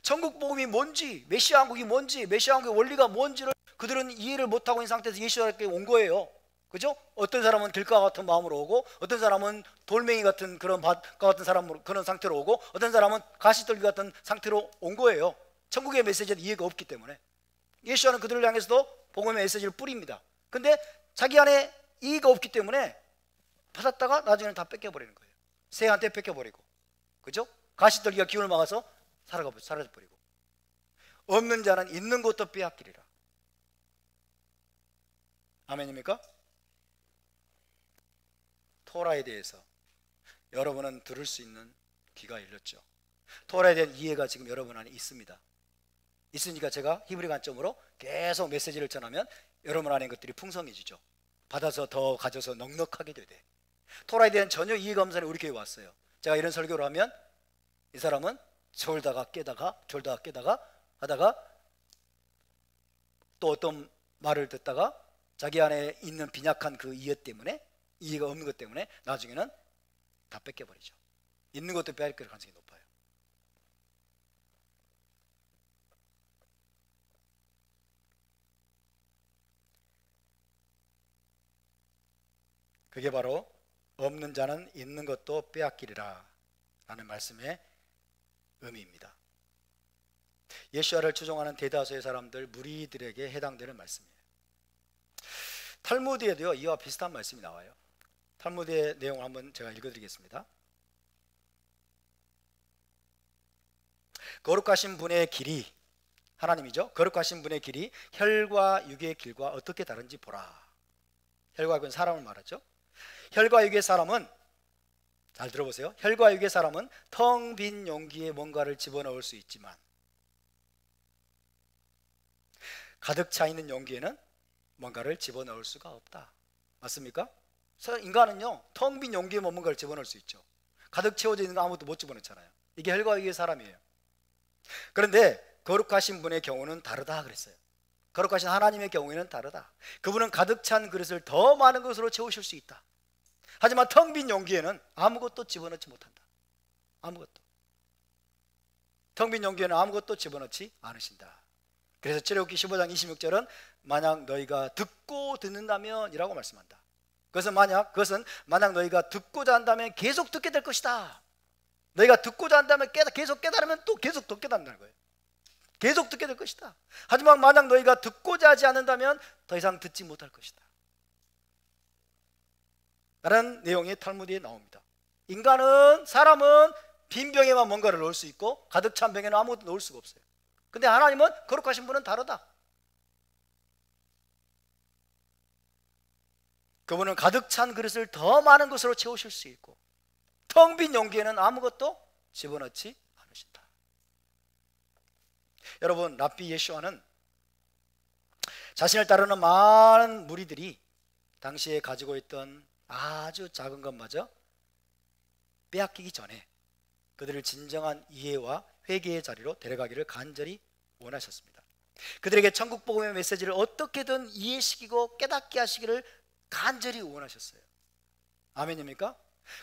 천국 복음이 뭔지, 메시아 한국이 뭔지, 메시아 한국의 원리가 뭔지를 그들은 이해를 못하고 있는 상태에서 예수님께 온 거예요. 그죠? 어떤 사람은 길가 같은 마음으로 오고, 어떤 사람은 돌멩이 같은 그런 밭과 같은 사람으로 그런 상태로 오고, 어떤 사람은 가시떨기 같은 상태로 온 거예요. 천국의 메시지에 이해가 없기 때문에. 예수와는 그들을 향해서도 복음의 메시지를 뿌립니다. 근데 자기 안에 이해가 없기 때문에 받았다가 나중에는 다 뺏겨버리는 거예요. 새한테 뺏겨버리고, 그죠? 가시떨기가 기운을 막아서 사라져버리고. 없는 자는 있는 것도 빼앗기리라. 아멘입니까? 토라에 대해서 여러분은 들을 수 있는 귀가 열렸죠. 토라에 대한 이해가 지금 여러분 안에 있습니다. 있으니까 제가 히브리 관점으로 계속 메시지를 전하면 여러분 안에 것들이 풍성해지죠. 받아서 더 가져서 넉넉하게 되대. 토라에 대한 전혀 이해가 없는 사람이 우리 교회에 왔어요. 제가 이런 설교를 하면 이 사람은 졸다가 깨다가 하다가 또 어떤 말을 듣다가 자기 안에 있는 빈약한 그 이해가 없는 것 때문에 나중에는 다 뺏겨버리죠. 있는 것도 빼앗길 가능성이 높아요. 그게 바로 없는 자는 있는 것도 빼앗기리라 라는 말씀의 의미입니다. 예수와를 추종하는 대다수의 사람들, 무리들에게 해당되는 말씀이에요. 탈무드에도요 이와 비슷한 말씀이 나와요. 탈무드의 내용을 한번 제가 읽어드리겠습니다. 거룩하신 분의 길이, 하나님이죠. 거룩하신 분의 길이 혈과 육의 길과 어떻게 다른지 보라. 혈과 육은 사람을 말하죠. 혈과 육의 사람은, 잘 들어보세요. 혈과 육의 사람은 텅 빈 용기에 뭔가를 집어넣을 수 있지만 가득 차 있는 용기에는 뭔가를 집어넣을 수가 없다. 맞습니까? 인간은요 텅 빈 용기에 뭔가를 집어넣을 수 있죠. 가득 채워져 있는 거 아무것도 못 집어넣잖아요. 이게 혈과 육의 사람이에요. 그런데 거룩하신 분의 경우는 다르다 그랬어요. 거룩하신 하나님의 경우에는 다르다. 그분은 가득 찬 그릇을 더 많은 것으로 채우실 수 있다. 하지만 텅 빈 용기에는 아무것도 집어넣지 못한다. 아무것도. 텅 빈 용기에는 아무것도 집어넣지 않으신다. 그래서 출애굽기 15장 26절은 만약 너희가 듣고 듣는다면 이라고 말씀한다. 그것은 만약 너희가 듣고자 한다면 계속 듣게 될 것이다. 너희가 듣고자 한다면 계속 깨달으면 또 계속 더 깨닫는다는 거예요. 계속 듣게 될 것이다. 하지만 만약 너희가 듣고자 하지 않는다면 더 이상 듣지 못할 것이다 라는 내용이 탈무드에 나옵니다. 사람은 빈 병에만 뭔가를 넣을 수 있고 가득 찬 병에는 아무것도 넣을 수가 없어요. 근데 하나님은 거룩하신 분은 다르다. 그분은 가득 찬 그릇을 더 많은 것으로 채우실 수 있고 텅 빈 용기에는 아무것도 집어넣지 않으신다. 여러분, 랍비 예수와는 자신을 따르는 많은 무리들이 당시에 가지고 있던 아주 작은 것마저 빼앗기기 전에 그들을 진정한 이해와 회개의 자리로 데려가기를 간절히 원하셨습니다. 그들에게 천국 복음의 메시지를 어떻게든 이해시키고 깨닫게 하시기를 간절히 원하셨어요. 아멘입니까?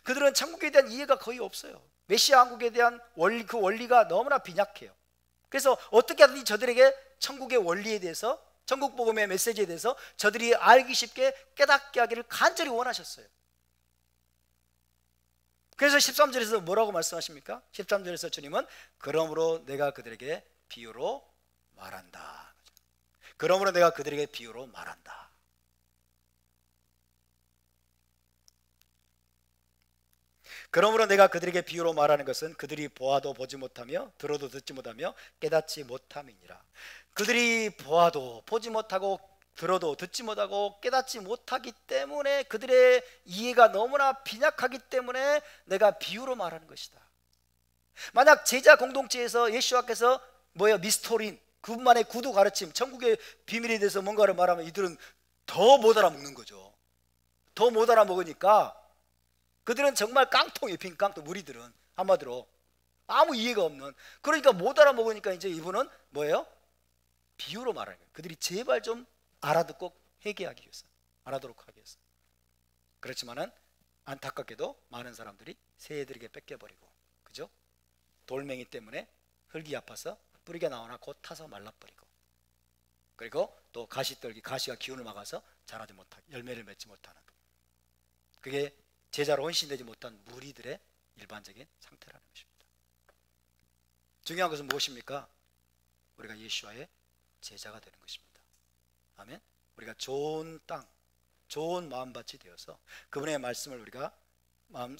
그들은 천국에 대한 이해가 거의 없어요. 메시아 한국에 대한 그 원리가 너무나 빈약해요. 그래서 어떻게 하든지 저들에게 천국의 원리에 대해서, 천국 복음의 메시지에 대해서 저들이 알기 쉽게 깨닫게 하기를 간절히 원하셨어요. 그래서 13절에서 뭐라고 말씀하십니까? 13절에서 주님은 그러므로 내가 그들에게 비유로 말한다. 그러므로 내가 그들에게 비유로 말한다. 그러므로 내가 그들에게 비유로 말하는 것은 그들이 보아도 보지 못하며 들어도 듣지 못하며 깨닫지 못함이니라. 그들이 보아도 보지 못하고 들어도 듣지 못하고 깨닫지 못하기 때문에, 그들의 이해가 너무나 빈약하기 때문에 내가 비유로 말하는 것이다. 만약 제자 공동체에서 예수와께서 미스터린, 그분만의 구두 가르침, 천국의 비밀에 대해서 뭔가를 말하면 이들은 더 못 알아먹는 거죠. 더 못 알아먹으니까 그들은 정말 깡통이에요. 빈 깡통. 무리들은 한마디로 아무 이해가 없는, 그러니까 못 알아먹으니까 이제 이분은 비유로 말하는 거예요. 그들이 제발 좀 알아듣고 회개하기 위해서, 알아도록 하기 위해서. 그렇지만은 안타깝게도 많은 사람들이 새애들에게 뺏겨버리고, 그죠? 돌멩이 때문에 흙이 아파서 뿌리가 나오나 곧 타서 말라버리고, 그리고 또 가시떨기, 가시가 기운을 막아서 자라지 못하게, 열매를 맺지 못하는, 그게 제자로 헌신되지 못한 무리들의 일반적인 상태라는 것입니다. 중요한 것은 무엇입니까? 우리가 예수와의 제자가 되는 것입니다. 아멘. 우리가 좋은 땅, 좋은 마음밭이 되어서 그분의 말씀을 우리가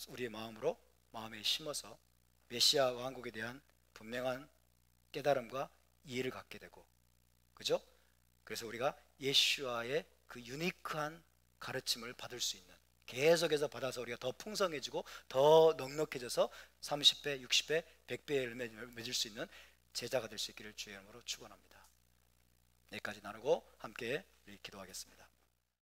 우리의 마음으로 마음에 심어서 메시아 왕국에 대한 분명한 깨달음과 이해를 갖게 되고, 그죠? 그래서 우리가 예수와의 그 유니크한 가르침을 받을 수 있는, 계속해서 받아서 우리가 더 풍성해지고 더 넉넉해져서 30배, 60배, 100배의 열매를 맺을 수 있는 제자가 될 수 있기를 주의 이름으로 축원합니다. 여기까지 나누고 함께 기도하겠습니다.